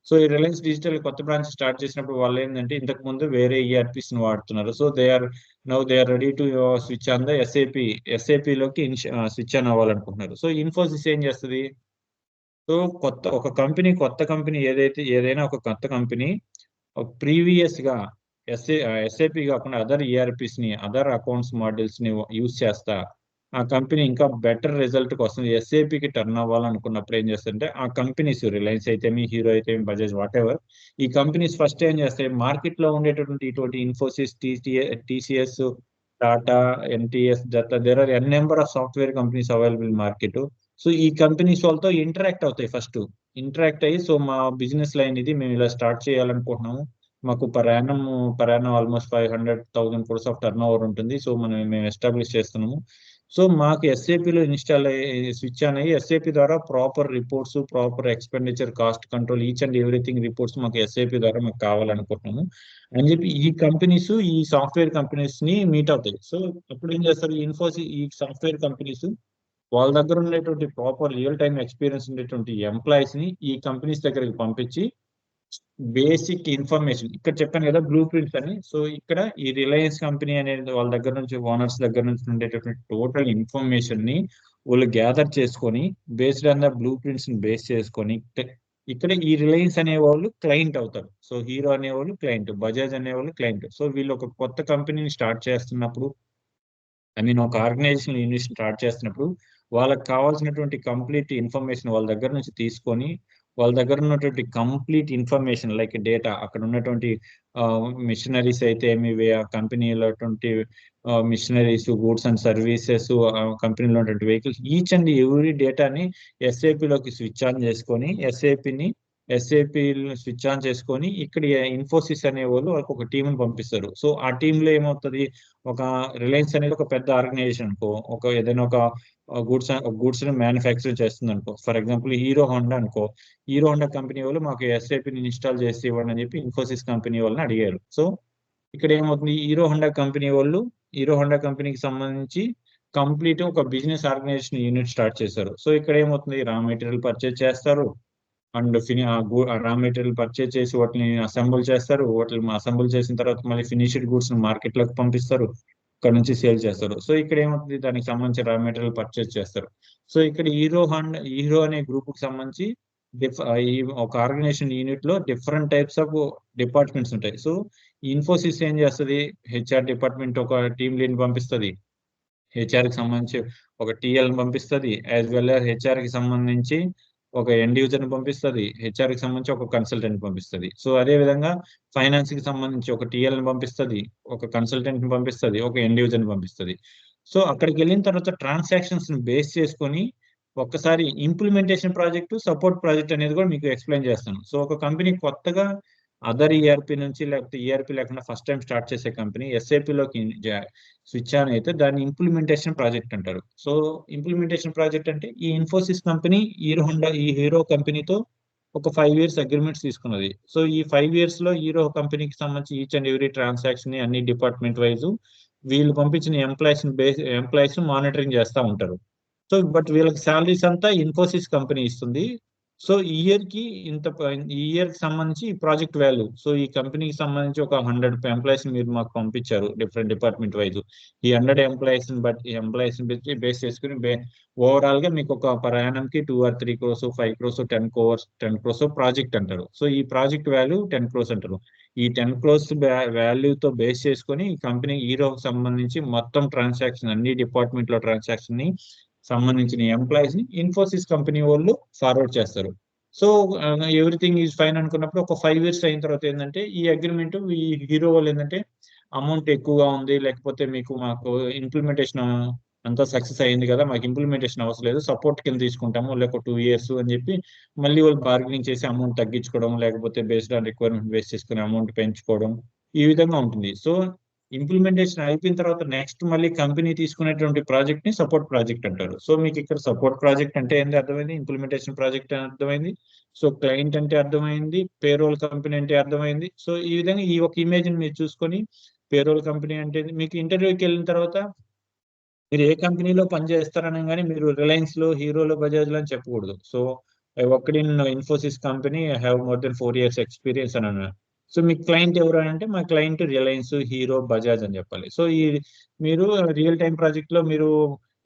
సో ఈ రిలయన్స్ డిజిటల్ కొత్త బ్రాంచ్ స్టార్ట్ చేసినప్పుడు వాళ్ళు ఏంటంటే ఇంతకు ముందు వేరే ఈఆర్పీస్ ని వాడుతున్నారు. So they are ready to switch on the SAP లోకి స్విచ్ ఆన్ అవ్వాలనుకుంటున్నారు. సో ఇన్ఫోసిస్ ఏం చేస్తుంది? సో కొత్త కంపెనీ ఏదైనా ఒక కొత్త కంపెనీ ప్రీవియస్ గా ఎస్ఏపి కాకుండా అదర్ ఈఆర్పీస్ ని, అదర్ అకౌంట్స్ మోడల్స్ ని యూజ్ చేస్తా ఆ కంపెనీ ఇంకా బెటర్ రిజల్ట్ కి వస్తుంది. ఎస్ఏపికి టర్న్ అవ్వాలనుకున్నప్పుడు ఏం చేస్తుంటే ఆ కంపెనీస్, రిలయన్స్ అయితేమి, హీరో అయితేమి, బజాజ్ వాట్ ఎవర్, ఈ కంపెనీస్ ఫస్ట్ ఏం చేస్తాయి? మార్కెట్ లో ఉండేటటువంటి ఇటువంటి Infosys, TCS, Tata, NTS, there are N number of software companies available market. So ఈ కంపెనీస్ వాళ్ళతో ఇంటరాక్ట్ అవుతాయి. ఇంటరాక్ట్ అయ్యి, సో మా బిజినెస్ లైన్ ఇది, మేము ఇలా స్టార్ట్ చేయాలనుకుంటున్నాము, మాకు per annum almost 500,000 crores of turnover ఉంటుంది. సో మేము ఎస్టాబ్లిష్ చేస్తున్నాము. సో మాకు ఎస్ఏపిలో స్విచ్ అనేవి ఎస్ఏపి ద్వారా proper reports, proper expenditure, cost control, each and everything reports మాకు ఎస్ఏపి ద్వారా మాకు కావాలనుకుంటున్నాము అని చెప్పి ఈ సాఫ్ట్వేర్ కంపెనీస్ ని మీట్ అవుతాయి. సో అప్పుడు ఏం చేస్తారు? ఈ సాఫ్ట్వేర్ కంపెనీస్ వాళ్ళ దగ్గర ఉండేటువంటి ప్రాపర్ రియల్ టైమ్ ఎక్స్పీరియన్స్ ఉండేటువంటి ఎంప్లాయీస్ ని ఈ కంపెనీస్ దగ్గరికి పంపించి బేసిక్ ఇన్ఫర్మేషన్, ఇక్కడ చెప్పాను కదా బ్లూ ప్రింట్స్ అని. సో ఇక్కడ ఈ రిలయన్స్ కంపెనీ అనేది వాళ్ళ దగ్గర నుంచి, ఓనర్స్ దగ్గర నుంచి ఉండేటటువంటి టోటల్ ఇన్ఫర్మేషన్ ని వాళ్ళు గ్యాదర్ చేసుకొని, based on the blue prints ని బేస్ చేసుకొని, ఇక్కడ ఈ రిలయన్స్ అనేవాళ్ళు క్లయింట్ అవుతారు. సో హీరో అనేవాళ్ళు క్లయింట్, బజాజ్ అనేవాళ్ళు క్లయింట్. సో వీళ్ళు ఒక కొత్త కంపెనీని స్టార్ట్ చేస్తున్నప్పుడు, ఒక ఆర్గనైజేషన్ యూనిట్ స్టార్ట్ చేస్తున్నప్పుడు వాళ్ళకి కావాల్సినటువంటి కంప్లీట్ ఇన్ఫర్మేషన్ వాళ్ళ దగ్గర నుంచి తీసుకొని, వాళ్ళ దగ్గర ఉన్నటువంటి కంప్లీట్ ఇన్ఫర్మేషన్ లైక్ డేటా, అక్కడ ఉన్నటువంటి మిషనరీస్ అయితే కంపెనీలో మిషనరీస్, గూడ్స్ అండ్ సర్వీసెస్, కంపెనీలో ఉన్నటువంటి వెహికల్స్, ఈచ్ అండ్ ఎవ్రీ డేటాని ఎస్ఏపిలోకి స్విచ్ ఆన్ చేసుకొని, ఎస్ఏపి స్విచ్ ఆన్ చేసుకొని ఇక్కడ ఇన్ఫోసిస్ అనే వాళ్ళు ఒక టీంని పంపిస్తారు. సో ఆ టీంలో ఏమవుతుంది? ఒక రిలయన్స్ అనేది ఒక పెద్ద ఆర్గనైజేషన్ అనుకో, ఏదైనా ఒక గూడ్స్ ని మ్యానుఫ్యాక్చర్ చేస్తుంది అనుకో. For example hero Honda company వాళ్ళు మాకు ఎస్ఏపిని ఇన్స్టాల్ చేసి ఇవ్వండి అని చెప్పి ఇన్ఫోసిస్ కంపెనీ వాళ్ళని అడిగారు. సో ఇక్కడ ఏమవుతుంది? హీరో హోండా కంపెనీకి సంబంధించి కంప్లీట్ ఒక బిజినెస్ ఆర్గనైజేషన్ యూనిట్ స్టార్ట్ చేశారు. సో ఇక్కడ ఏమవుతుంది? రా మెటీరియల్ పర్చేజ్ చేస్తారు అండ్ రా మెటీరియల్ పర్చేజ్ చేసి వాటిని అసెంబుల్ చేస్తారు. వాటిని అసెంబుల్ చేసిన తర్వాత మళ్ళీ ఫినిష్డ్ గూడ్స్ మార్కెట్ లోకి పంపిస్తారు, ఇక్కడ నుంచి సేల్ చేస్తారు. సో ఇక్కడ ఏమవుతుంది? దానికి సంబంధించి రా మెటీరియల్ పర్చేజ్ చేస్తారు. సో ఇక్కడ హీరో అనే గ్రూప్ కి సంబంధించి ఒక ఆర్గనైజేషన్ యూనిట్ లో డిఫరెంట్ టైప్స్ ఆఫ్ డిపార్ట్మెంట్స్ ఉంటాయి. సో ఇన్ఫోసిస్ ఏం చేస్తుంది? హెచ్ఆర్ డిపార్ట్మెంట్ ఒక టీమ్ లీడ్ పంపిస్తుంది, హెచ్ఆర్ కి సంబంధించి ఒక టీఎల్ పంపిస్తుంది, యాజ్ వెల్ హెచ్ఆర్ కి సంబంధించి ఒక ఎండ్ యూజర్ ని పంపిస్తుంది, హెచ్ఆర్ కి సంబంధించి ఒక కన్సల్టెంట్ పంపిస్తుంది. సో అదే విధంగా ఫైనాన్స్ కి సంబంధించి ఒక టీఎల్ ని పంపిస్తుంది, ఒక కన్సల్టెంట్ ని పంపిస్తుంది, ఒక ఎండ్ యూజర్ ని పంపిస్తుంది. సో అక్కడికి వెళ్ళిన తర్వాత ట్రాన్సాక్షన్స్ ని బేస్ చేసుకొని ఒక్కసారి ఇంప్లిమెంటేషన్ ప్రాజెక్ట్, సపోర్ట్ ప్రాజెక్ట్ అనేది కూడా మీకు ఎక్స్ప్లెయిన్ చేస్తాను. సో ఒక కంపెనీ కొత్తగా అదర్ ఈఆర్పి నుంచి లేకపోతే ఈఆర్పి లేకుండా ఫస్ట్ టైం స్టార్ట్ చేసే కంపెనీ ఎస్ఏపిలోకి స్విచ్ ఆన్ అయితే దాన్ని ఇంప్లిమెంటేషన్ ప్రాజెక్ట్ అంటారు. సో ఇంప్లిమెంటేషన్ ప్రాజెక్ట్ అంటే ఈ ఇన్ఫోసిస్ కంపెనీ హీరో కంపెనీతో ఒక 5 years అగ్రిమెంట్స్ తీసుకున్నది. సో ఈ 5 years లో హీరో కంపెనీకి సంబంధించి ఈచ్ అండ్ ఎవ్రీ ట్రాన్సాక్షన్ ని అన్ని డిపార్ట్మెంట్ వైజ్ వీళ్ళు పంపించిన ఎంప్లాయీస్ మానిటరింగ్ చేస్తూ ఉంటారు. సో బట్ వీళ్ళకి శాలరీస్ అంతా ఇన్ఫోసిస్ కంపెనీ ఇస్తుంది. సో ఈ ఇయర్ కి సంబంధించి ఈ ప్రాజెక్ట్ వాల్యూ, సో ఈ కంపెనీకి సంబంధించి ఒక 100 ఎంప్లాయీస్ మీరు మాకు పంపించారు డిఫరెంట్ డిపార్ట్మెంట్ వైజ్. ఈ 100 ఎంప్లాయీస్ బేస్ చేసుకుని ఓవరాల్ గా మీకు ఒక పర్ యానం కి 2 or 3 crores, 5 crores, 10 crores project అంటారు. సో ఈ ప్రాజెక్ట్ వాల్యూ 10 crores అంటారు. ఈ 10 crores వాల్యూతో బేస్ చేసుకొని ఈ కంపెనీ హీరోకి సంబంధించి మొత్తం ట్రాన్సాక్షన్ అన్ని డిపార్ట్మెంట్ లో ట్రాన్సాక్షన్ ని సంబంధించిన ఎంప్లాయీస్ ని ఇన్ఫోసిస్ కంపెనీ వాళ్ళు ఫార్వర్డ్ చేస్తారు. సో ఎవ్రీథింగ్ ఈజ్ ఫైన్ అనుకున్నప్పుడు ఒక 5 years అయిన తర్వాత ఏంటంటే ఈ అగ్రిమెంట్ ఈ హీరో వాళ్ళు ఏంటంటే అమౌంట్ ఎక్కువగా ఉంది, లేకపోతే మాకు ఇంప్లిమెంటేషన్ అంతా సక్సెస్ అయింది కదా, మాకు ఇంప్లిమెంటేషన్ అవసరం లేదు, సపోర్ట్ కింద తీసుకుంటాము లేక 2 years అని చెప్పి మళ్ళీ వాళ్ళు బార్గెనింగ్ చేసి అమౌంట్ తగ్గించుకోవడం, లేకపోతే బేస్డ్ ఆన్ రిక్వైర్మెంట్ బేస్ చేసుకుని అమౌంట్ పెంచుకోవడం, ఈ విధంగా ఉంటుంది. సో ఇంప్లిమెంటేషన్ అయిపోయిన తర్వాత నెక్స్ట్ మళ్ళీ కంపెనీ తీసుకునేటువంటి ప్రాజెక్ట్ ని సపోర్ట్ ప్రాజెక్ట్ అంటారు. సో మీకు ఇక్కడ సపోర్ట్ ప్రాజెక్ట్ అంటే ఏంటి అర్థమైంది, ఇంప్లిమెంటేషన్ ప్రాజెక్ట్ అని అర్థమైంది, సో క్లయింట్ అంటే అర్థమైంది, పేరోల్ కంపెనీ అంటే అర్థమైంది. సో ఈ విధంగా ఈ ఒక ఇమేజ్ ని మీరు చూసుకొని పేరోల్ కంపెనీ అంటే మీకు ఇంటర్వ్యూకి వెళ్ళిన తర్వాత మీరు ఏ కంపెనీలో పనిచేస్తారని కానీ మీరు రిలయన్స్ లో, హీరోలో, బజాజ్ లో అని చెప్పకూడదు. So I worked in Infosys company, I have more than 4 years experience అని అన్నారు. సో మీ క్లయింట్ ఎవరు అని అంటే మా క్లయింట్ రిలయన్స్, హీరో, బజాజ్ అని చెప్పాలి. సో ఈ మీరు రియల్ టైం ప్రాజెక్ట్ లో మీరు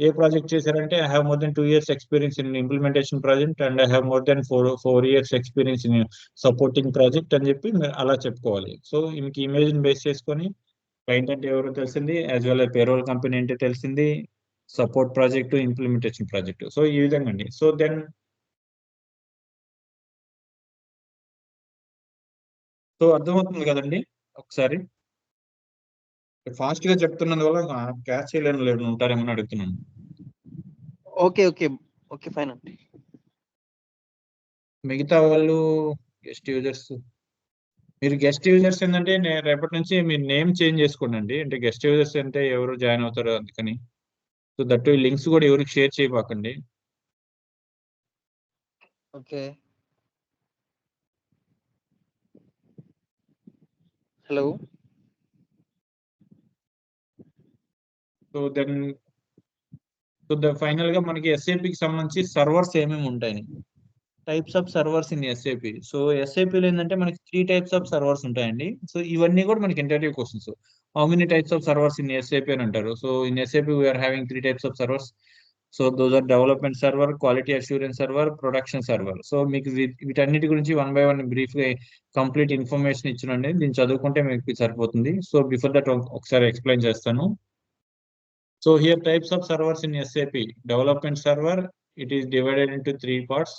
ఏ ప్రాజెక్ట్ చేశారంటే I have more than 2 years experience in implementation project and I have more than 4 years experience in supporting project అని చెప్పి మీరు అలా చెప్పుకోవాలి. సో మీకు ఇమేజ్ ని బేస్ చేసుకొని క్లయింట్ అంటే ఎవరో తెలిసింది, యాజ్ వెల్ పేరోల్ కంపెనీ అంటే తెలిసింది, support project, implementation project. So ఈ విధంగా అండి. సో దెన్ సో అర్థమవుతుంది కదండి. ఒకసారి ఫాస్ట్ గా చెప్తున్నందువల్ల క్యాచ్ చేయలేని లేదు ఉంటారేమని అడుగుతున్నాను. ఓకే ఓకే ఓకే ఫైన్ అండి. మిగతా వాళ్ళు గెస్ట్ యూజర్స్, మీరు గెస్ట్ యూజర్స్ ఏంటంటే రేపటి నుంచి మీరు నేమ్ చేంజ్ చేసుకోండి. అంటే గెస్ట్ యూజర్స్ అంటే ఎవరు జాయిన్ అవుతారు అందుకని. సో దట్టు లింక్స్ కూడా ఎవరికి షేర్ చేయబాకండి. Okay. Hello. So then final గా మనకి ఎస్ఏపికి సంబంధించి సర్వర్స్ ఏమేమి ఉంటాయి, types of servers in SAP. So ఎస్ఏపిలో ఏంటంటే మనకి 3 types ఆఫ్ సర్వర్స్ ఉంటాయండి. సో ఇవన్నీ కూడా మనకి interview questions. How many types of servers in SAP అని అంటారు. So in SAP we're having 3 types of servers. So those are development server, quality assurance server, production server. So మీకు వీటన్నిటి గురించి 1 by 1 brief గా complete information ఇచ్చినండి. దీన్ని చదువుకుంటే మీకు సరిపోతుంది. సో బిఫోర్ దట్ ఒకసారి ఎక్స్ప్లెయిన్ చేస్తాను. So here types of servers in SAP. Development server, it is divided into 3 parts.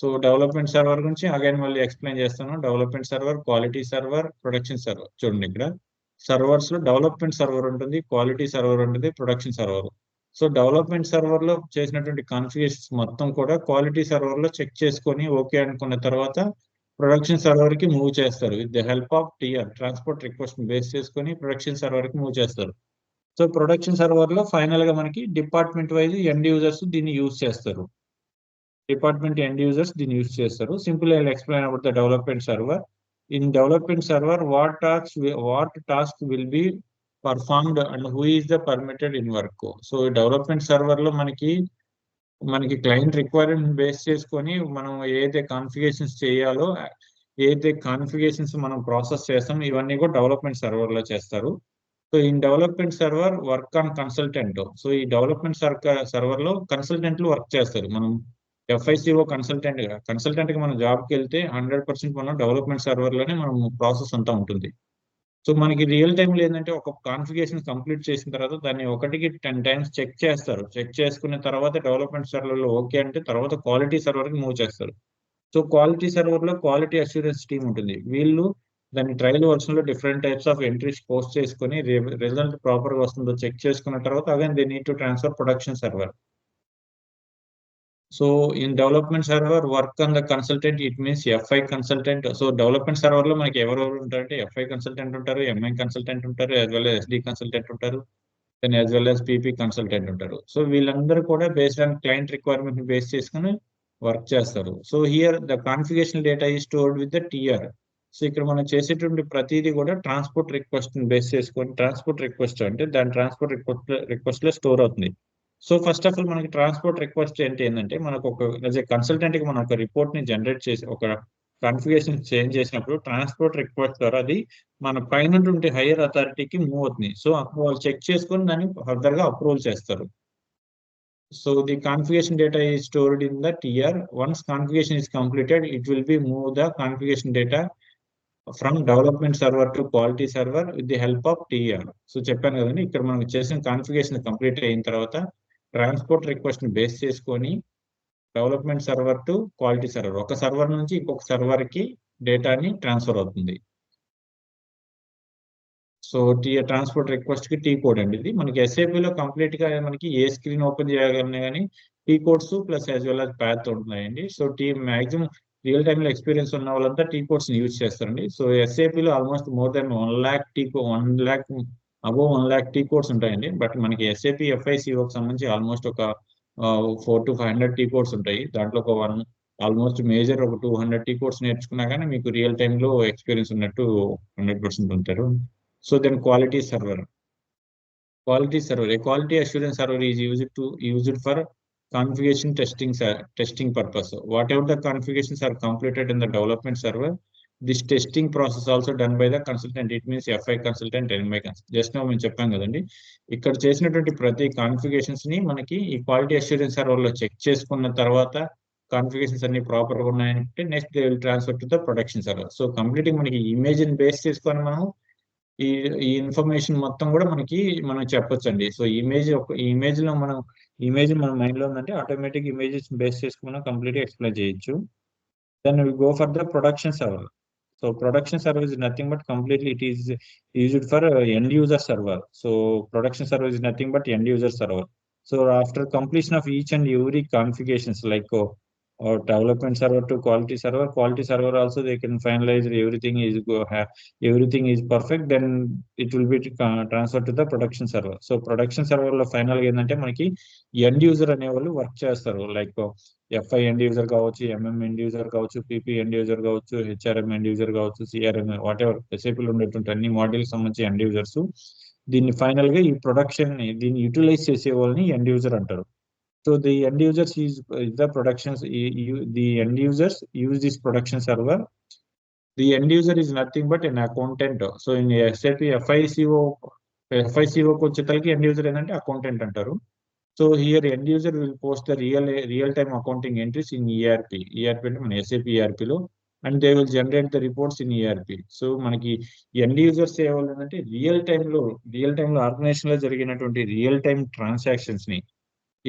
So development server గురించి అగైన్ మళ్ళీ ఎక్స్ప్లెయిన్ చేస్తాను. Development server, quality server, production server. చూడండి ఇక్కడ సర్వర్స్ లో డెవలప్మెంట్ సర్వర్ ఉంటుంది, quality server ఉంటుంది, production server. So development server లో చేసినటువంటి కాన్ఫిగరేషన్స్ మొత్తం కూడా క్వాలిటీ సర్వర్ లో చెక్ చేసుకొని ఓకే అనుకున్న తర్వాత ప్రొడక్షన్ సర్వర్ కి మూవ్ చేస్తారు. With the help of TR, transport request base చేసుకొని ప్రొడక్షన్ సర్వర్ కి మూవ్ చేస్తారు. సో ప్రొడక్షన్ సర్వర్ లో ఫైనల్ గా మనకి డిపార్ట్మెంట్ వైజ్ ఎండ్ యూజర్స్ దీన్ని యూజ్ చేస్తారు. Simple I explain about the development server. In development server what task will be performed and who is the permitted in work. So development server లో మనకి client requirement base చేసుకొని మనం ఏదైతే configurations చేయాలో, ఏదైతే configurations మనం process చేస్తాం, ఇవన్నీ కూడా డెవలప్మెంట్ సర్వర్ లో చేస్తారు. So in development server work on consultant. So ఈ డెవలప్మెంట్ సర్వర్ లో కన్సల్టెంట్లు వర్క్ చేస్తారు. మనం FICO కన్సల్టెంట్ గా మనం జాబ్కి వెళ్తే 100% మనం డెవలప్మెంట్ సర్వర్ లోనే మనం ప్రాసెస్ అంతా ఉంటుంది. సో మనకి రియల్ టైంలో ఏంటంటే ఒక కాన్ఫిగరేషన్ కంప్లీట్ చేసిన తర్వాత దాన్ని 1కి 10 టైమ్స్ చెక్ చేస్తారు. చెక్ చేసుకున్న తర్వాత డెవలప్మెంట్ సర్వర్లో ఓకే అంటే తర్వాత క్వాలిటీ సర్వర్కి మూవ్ చేస్తారు. సో క్వాలిటీ సర్వర్లో క్వాలిటీ అష్యూరెన్స్ టీమ్ ఉంటుంది. వీళ్ళు దాన్ని ట్రయల్ వర్షన్లో different types of entries post చేసుకొని రిజల్ట్ ప్రాపర్గా వస్తుందో చెక్ చేసుకున్న తర్వాత again they need to transfer production server. So in development server, work on the consultant, it means FI consultant. So development server లో మనకి ఎవరెవరు ఉంటారంటే FI consultant ఉంటారు, MI consultant ఉంటారు, as well as SD consultant ఉంటారు, then as well as PP consultant ఉంటారు. So వీళ్ళందరూ కూడా based on client requirement base చేసుకుని వర్క్ చేస్తారు. So here the configuration data is stored with the TR. So ఇక్కడ మనం చేసేటువంటి ప్రతిదీ కూడా ట్రాన్స్పోర్ట్ రిక్వెస్ట్ బేస్ చేసుకొని ట్రాన్స్పోర్ట్ రిక్వెస్ట్ అంటే దాని ట్రాన్స్పోర్ట్ రిక్వెస్ట్ లో స్టోర్ అవుతుంది. సో ఫస్ట్ ఆఫ్ ఆల్ మనకి ట్రాన్స్పోర్ట్ రిక్వెస్ట్ ఏంటంటే మనకు ఒక యాజ్ ఏ కన్సల్టెంట్ కి మనం ఒక రిపోర్ట్ ని జనరేట్ చేసి ఒక కాన్ఫిగరేషన్ చేంజ్ చేసినప్పుడు ట్రాన్స్పోర్ట్ రిక్వెస్ట్ ద్వారా అది మన పైన ఉంటే హైయర్ అథారిటీకి మూవ్ అవుతుంది. సో అప్పుడు వాళ్ళు చెక్ చేసుకొని దాన్ని ఫర్దర్ గా అప్రూవల్ చేస్తారు. So the configuration data is stored in the TR. Once configuration is completed, it will be move the configuration data from development server to quality server with the help of TR. So చెప్పాను కదండి, ఇక్కడ మనం చేసిన configuration complete అయిన తర్వాత transport request ని base చేసుకొని development server to quality server, ఒక సర్వర్ నుంచి ఇంకొక సర్వర్ కి డేటాని ట్రాన్స్ఫర్ అవుతుంది. సో ట్రాన్స్పోర్ట్ రిక్వెస్ట్ కి టీ కోడ్ అండి. ఇది మనకి SAP లో కంప్లీట్ గా మనకి ఏ స్క్రీన్ ఓపెన్ చేయగలనే కానీ T codes plus as well as path ఉంటున్నాయండి. సో మాక్సిమం రియల్ టైమ్ లో ఎక్స్పీరియన్స్ ఉన్న వాళ్ళంతా టీ కోడ్స్ యూజ్ చేస్తారండి. సో SAP లో almost more than 1 lakh above 1 lakh T codes ఉంటాయండి. బట్ మనకి SAP FICO కి సంబంధించి ఆల్మోస్ట్ ఒక 400 to 500 టీ కోడ్స్ ఉంటాయి. దాంట్లో ఒక ఆల్మోస్ట్ మేజర్ ఒక 200 టీ కోడ్స్ నేర్చుకున్నా కానీ మీకు రియల్ టైమ్ లో ఎక్స్పీరియన్స్ ఉన్నట్టు 100% ఉంటారు. So then quality server. A quality assurance server is used for configuration testing purpose. Whatever the configurations are completed in the development server, this testing process also done by the consultant. It means FI consultant and MI consultant. Just now మేము చెప్పాం కదండి, ఇక్కడ చేసినటువంటి ప్రతి configurations ని మనకి ఈ quality assurance server లో చెక్ చేసుకున్న తర్వాత కాన్ఫిగరేషన్స్ అన్ని ప్రాపర్ గా ఉన్నాయంటే next they will transfer to the production server. So complete మనకి ఇమేజ్ ని బేస్ చేసుకొని మనం ఈ ఇన్ఫర్మేషన్ మొత్తం కూడా మనం చెప్పొచ్చండి. సో ఇమేజ్ మన మైండ్ లో ఉందంటే ఆటోమేటిక్ ఇమేజెస్ బేస్ చేసుకుని మనం కంప్లీట్ గా ఎక్స్ప్లెయిన్ చేయొచ్చు. Then we go for the production server. So production server is nothing but completely it is used for end user server. So production server is nothing but end user server. So after completion of each and every configurations like or development server to quality server also they can finalize everything is perfect, then it will be transferred to the production server. So production server లో final గా ఏంటంటే మనకి end user అనే వాళ్ళు work చేస్తారు. Like FI end user కావచ్చు, MM end user కావచ్చు, PP end user కావచ్చు, HRM ఎండ్ యూజర్ కావచ్చు, CRM వాట్ ఎవర్ SAP లో ఉండేటువంటి అన్ని మాడ్యూల్స్ సంబంధించి ఎండ్ యూజర్స్. దీన్ని ఫైనల్ గా ఈ ప్రొడక్షన్ దీన్ని యూటిలైజ్ చేసే వాళ్ళని ఎండ్ యూజర్ అంటారు. So the end users is the productions. The end users use this production server. The end user is nothing but an accountant. So in SAP FICO వచ్చేసరికి end user ఏంటంటే accountant అంటారు. So here end user will post the real time accounting entries in ERP అంటే మన SAP ERP లో, and they will generate the reports in ERP. So మనకి end users ఏవాళ్ళు ఏంటంటే real time లో organisation లో జరిగినటువంటి రియల్ టైమ్ ట్రాన్సాక్షన్స్ ని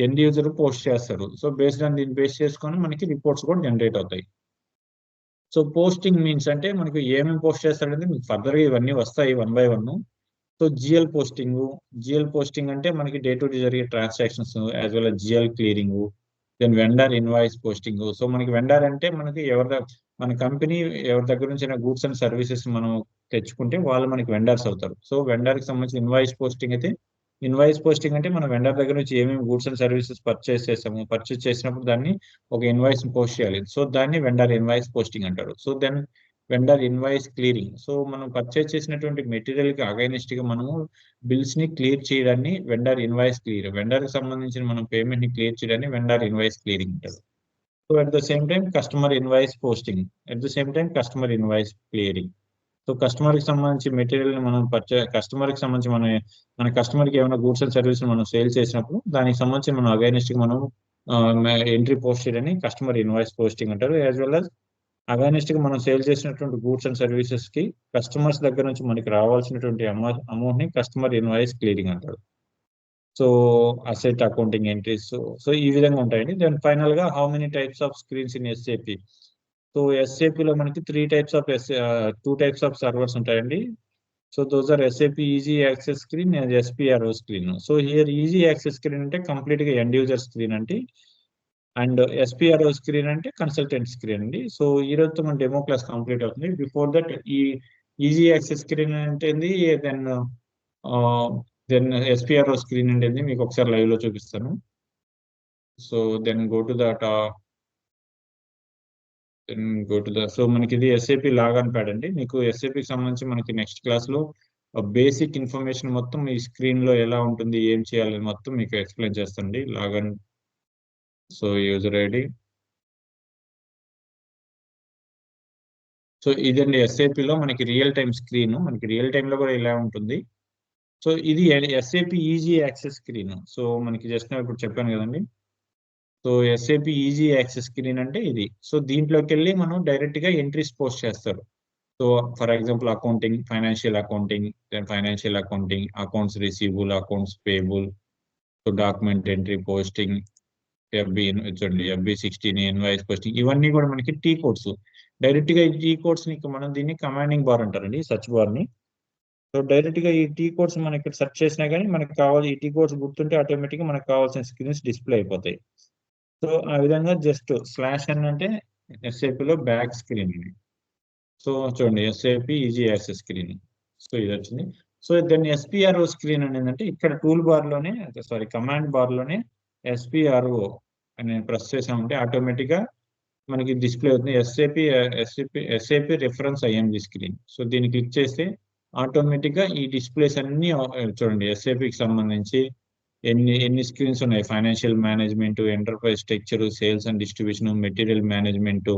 end user post చేస్తారు. సో బేస్డ్ ఆన్ దీన్ని బేస్ చేసుకొని మనకి రిపోర్ట్స్ కూడా జనరేట్ అవుతాయి. సో పోస్టింగ్ మీన్స్ అంటే మనకి ఏమేమి పోస్ట్ చేస్తారంటే మీకు ఫర్దర్ గా ఇవన్నీ వస్తాయి 1 by 1. సో GL పోస్టింగ్ అంటే మనకి డే టు డే జరిగే transactions as well as GL clearing. Then vendor invoice posting. So మనకి వెండర్ అంటే మనకి మన కంపెనీ ఎవరి దగ్గర నుంచి గూడ్స్ అండ్ సర్వీసెస్ మనం తెచ్చుకుంటే వాళ్ళు మనకి వెండర్స్ అవుతారు. సో వెండర్ కి సంబంధించిన ఇన్వాయిస్ పోస్టింగ్ అయితే అంటే మనం వెండర్ దగ్గర నుంచి ఏమేమి గూడ్స్ అండ్ సర్వీసెస్ పర్చేస్ చేసినప్పుడు దాన్ని ఒక ఇన్వాయిస్ పోస్ట్ చేయాలి. సో దాన్ని వెండర్ ఇన్వాయిస్ పోస్టింగ్ అంటారు. So then vendor invoice clearing. So మనం పర్చేస్ చేసినటువంటి మెటీరియల్ కి అగైనెస్ట్ గా మనము బిల్స్ ని క్లియర్ చేయడాన్ని వెండర్ ఇన్వాయిస్ క్లియర్. వెండర్ కి సంబంధించిన మనం పేమెంట్ ని క్లియర్ చేయడాన్ని వెండర్ ఇన్వాయిస్ క్లియరింగ్ అంటారు. So at the same time customer invoice posting, at the same time customer invoice clearing. So customer కి సంబంధించి మెటీరియల్ ని మనం కస్టమర్ కి సంబంధించి మన కస్టమర్ కి ఏమైనా గూడ్స్ అండ్ సర్వీస్ మనం సేల్ చేసినప్పుడు దానికి సంబంధించి మనం అగైనెస్ట్ గా మనం ఎంట్రీ పోస్ట్ చేయడాన్ని కస్టమర్ ఇన్వాయిస్ పోస్టింగ్ అంటారు. యాజ్ వెల్ as అగైనెస్ట్ గా మనం సేల్ చేసినటువంటి గూడ్స్ అండ్ సర్వీసెస్ కి కస్టమర్స్ దగ్గర నుంచి మనకి రావాల్సినటువంటి అమౌంట్ ని కస్టమర్ ఇన్వాయిస్ క్లియరింగ్ అంటారు. So asset accounting entries, so ఈ విధంగా ఉంటాయండి. దెన్ ఫైనల్ గా how many types of screens in SAP. So ఎస్ఏపిలో మనకి 2 టైప్స్ ఆఫ్ సర్వర్స్ ఉంటాయండి. So those are SAP easy access screen and SPRO screen. So here easy access screen అంటే complete గా end user screen అంటే, and SPRO screen అంటే consultant screen అండి. So ఈ రోజుతో మన డెమో క్లాస్ కంప్లీట్ అవుతుంది. బిఫోర్ దట్ ఈ ఈజీ యాక్సెస్ స్క్రీన్ అంటే దెన్ ఎస్పిఆర్ఓ స్క్రీన్ అంటే మీకు ఒకసారి లైవ్ లో చూపిస్తాను. So then go to so మనకి ఇది ఎస్ఏపి లాగాన్ ప్యాడ్ అండి. మీకు ఎస్ఏపికి సంబంధించి మనకి నెక్స్ట్ క్లాస్ లో బేసిక్ ఇన్ఫర్మేషన్ మొత్తం ఈ స్క్రీన్ లో ఎలా ఉంటుంది, ఏం చేయాలని మొత్తం మీకు ఎక్స్ప్లెయిన్ చేస్తాండి. Logon, so user ID. So ఇదండి ఎస్ఏపిలో మనకి రియల్ టైం స్క్రీన్. మనకి రియల్ టైంలో కూడా ఇలా ఉంటుంది. సో ఇది SAP easy access screen. So మనకి జస్ట్ ఇప్పుడు చెప్పాను కదండి. So SAP easy access screen అంటే ఇది. సో దీంట్లోకి వెళ్ళి మనం డైరెక్ట్ గా ఎంట్రీస్ పోస్ట్ చేస్తారు. So for example accounting, financial accounting, accounts receivable, accounts payable, so document entry, posting, FB16 invoice posting, ఇవన్నీ కూడా మనకి టీ కోడ్స్. డైరెక్ట్ గా ఈ టీ కోడ్స్ ని మనం దీన్ని కమాండింగ్ బార్ అంటారండి, సర్చ్ బార్ ని. సో డైరెక్ట్ గా ఈ టీ కోడ్స్ మనం ఇక్కడ సెర్చ్ చేసినా కానీ మనకి కావాలి, ఈ టీ కోడ్స్ గుర్తుంటే ఆటోమేటిక్ గా మనకు కావాల్సిన స్క్రీన్స్ డిస్ప్లే అయిపోతాయి. సో ఆ విధంగా జస్ట్ /n అంటే ఎస్ఏపిలో బ్యాక్ స్క్రీన్ ఇది. సో చూడండి SAP easy access screen. So ఇది వచ్చింది. సో దాన్ని ఎస్పిఆర్ఓ స్క్రీన్ అనేది అంటే ఇక్కడ టూల్ బార్ లోనే, కమాండ్ బార్ లోనే ఎస్పిఆర్ఓ అని ప్రెస్ చేసామంటే ఆటోమేటిక్ గా మనకి డిస్ప్లే అవుతుంది SAP reference IMG screen. So దీన్ని క్లిక్ చేస్తే ఆటోమేటిక్ గా ఈ డిస్ప్లేస్ అన్ని చూడండి ఎస్ఏపికి సంబంధించి ఎన్ని స్క్రీన్స్ ఉన్నాయి. Financial management, enterprise structure, sales and distribution, material management.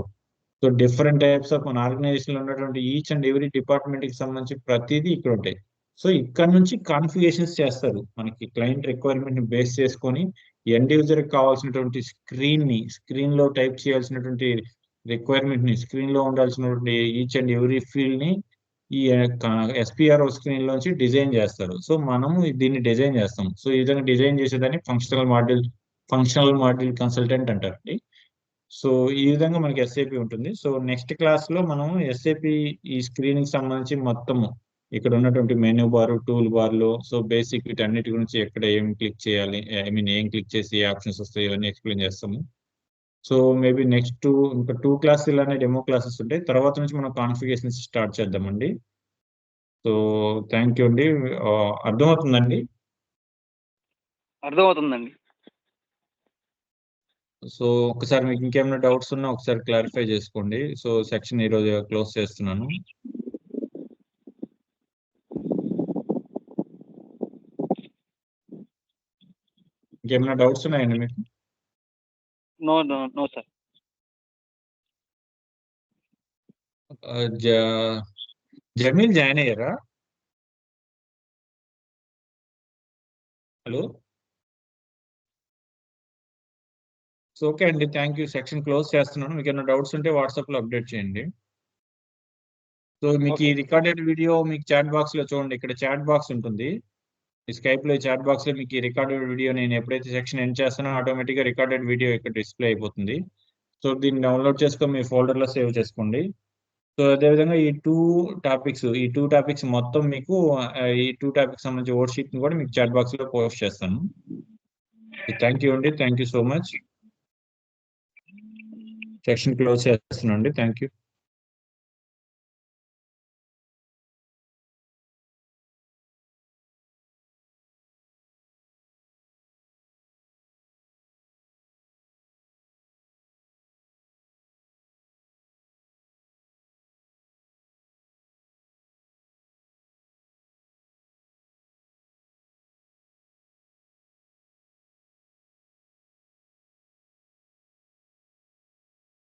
So different types of మన ఆర్గనైజేషన్ లో ఉన్నటువంటి ఈచ్ అండ్ ఎవ్రీ డిపార్ట్మెంట్ కి సంబంధించి ప్రతిదీ ఇక్కడ ఉంటాయి. సో ఇక్కడ నుంచి కాన్ఫిగరేషన్స్ చేస్తారు. మనకి క్లయింట్ రిక్వైర్మెంట్ ని బేస్ చేసుకొని ఎండ్ యూజర్ కి కావాల్సినటువంటి స్క్రీన్ లో టైప్ చేయాల్సినటువంటి రిక్వైర్మెంట్ ని, స్క్రీన్ లో ఉండాల్సినటువంటి ఈచ్ అండ్ ఎవ్రీ ఫీల్డ్ ని ఈ ఎస్పిఆర్ఓ స్క్రీన్ లోంచి డిజైన్ చేస్తారు. సో మనము దీన్ని డిజైన్ చేస్తాం. సో ఈ విధంగా డిజైన్ చేసేదాన్ని ఫంక్షనల్ మాడ్యూల్ కన్సల్టెంట్ అంటారండి. సో ఈ విధంగా మనకి ఎస్ఏపి ఉంటుంది. సో నెక్స్ట్ క్లాస్ లో మనం ఎస్ఏపి ఈ స్క్రీన్ కి సంబంధించి మొత్తము ఇక్కడ ఉన్నటువంటి మెనూ బార్, టూల్ బార్లు, సో బేసిక్ వీటన్నిటి గురించి ఎక్కడ ఏం క్లిక్ చేయాలి, ఏం క్లిక్ చేసి ఏ ఆప్షన్స్ వస్తాయి, ఇవన్నీ ఎక్స్ప్లెయిన్ చేస్తాము. సో మేబీ నెక్స్ట్ ఇంకా 2 క్లాస్ ఇలానే డెమో క్లాసెస్ ఉంటాయి. తర్వాత నుంచి మనం కాన్ఫిగరేషన్ స్టార్ట్ చేద్దామండి. సో థ్యాంక్ యూ అండి. అర్థమవుతుందండి? అర్థమవుతుందండి. సో ఒకసారి మీకు ఇంకేమైనా డౌట్స్ ఉన్నా ఒకసారి క్లారిఫై చేసుకోండి. సో సెక్షన్ ఈరోజు క్లోజ్ చేస్తున్నాను. ఇంకేమైనా డౌట్స్ ఉన్నాయండి మీకు? No sir. జమీల్ జాయిన్ అయ్యారా? హలో. సో ఓకే అండి, థ్యాంక్ యూ. సెక్షన్ క్లోజ్ చేస్తున్నాను. మీకు ఏమైనా డౌట్స్ ఉంటే వాట్సాప్ లో అప్డేట్ చేయండి. సో మీకు ఈ రికార్డెడ్ వీడియో మీకు చాట్ బాక్స్ లో చూడండి, ఇక్కడ చాట్ బాక్స్ ఉంటుంది. ఈ స్కైప్ లో చాట్ బాక్స్ లో మీకు ఈ రికార్డెడ్ వీడియో నేను ఎప్పుడైతే సెక్షన్ ఎండ్ చేస్తానో ఆటోమేటిక్ గా రికార్డెడ్ వీడియో ఇక్కడ డిస్ప్లే అయిపోతుంది. సో దీన్ని డౌన్లోడ్ చేసుకొని మీ ఫోల్డర్ లో సేవ్ చేసుకోండి. సో అదేవిధంగా ఈ టూ టాపిక్స్ మొత్తం మీకు ఈ 2 టాపిక్స్ సంబంధించి వర్క్ షీట్ ని కూడా మీకు చాట్ బాక్స్ లో పోస్ట్ చేస్తాను. థ్యాంక్ యూ అండి, thank you so much. Section close చేస్తున్నాను అండి. Thank you.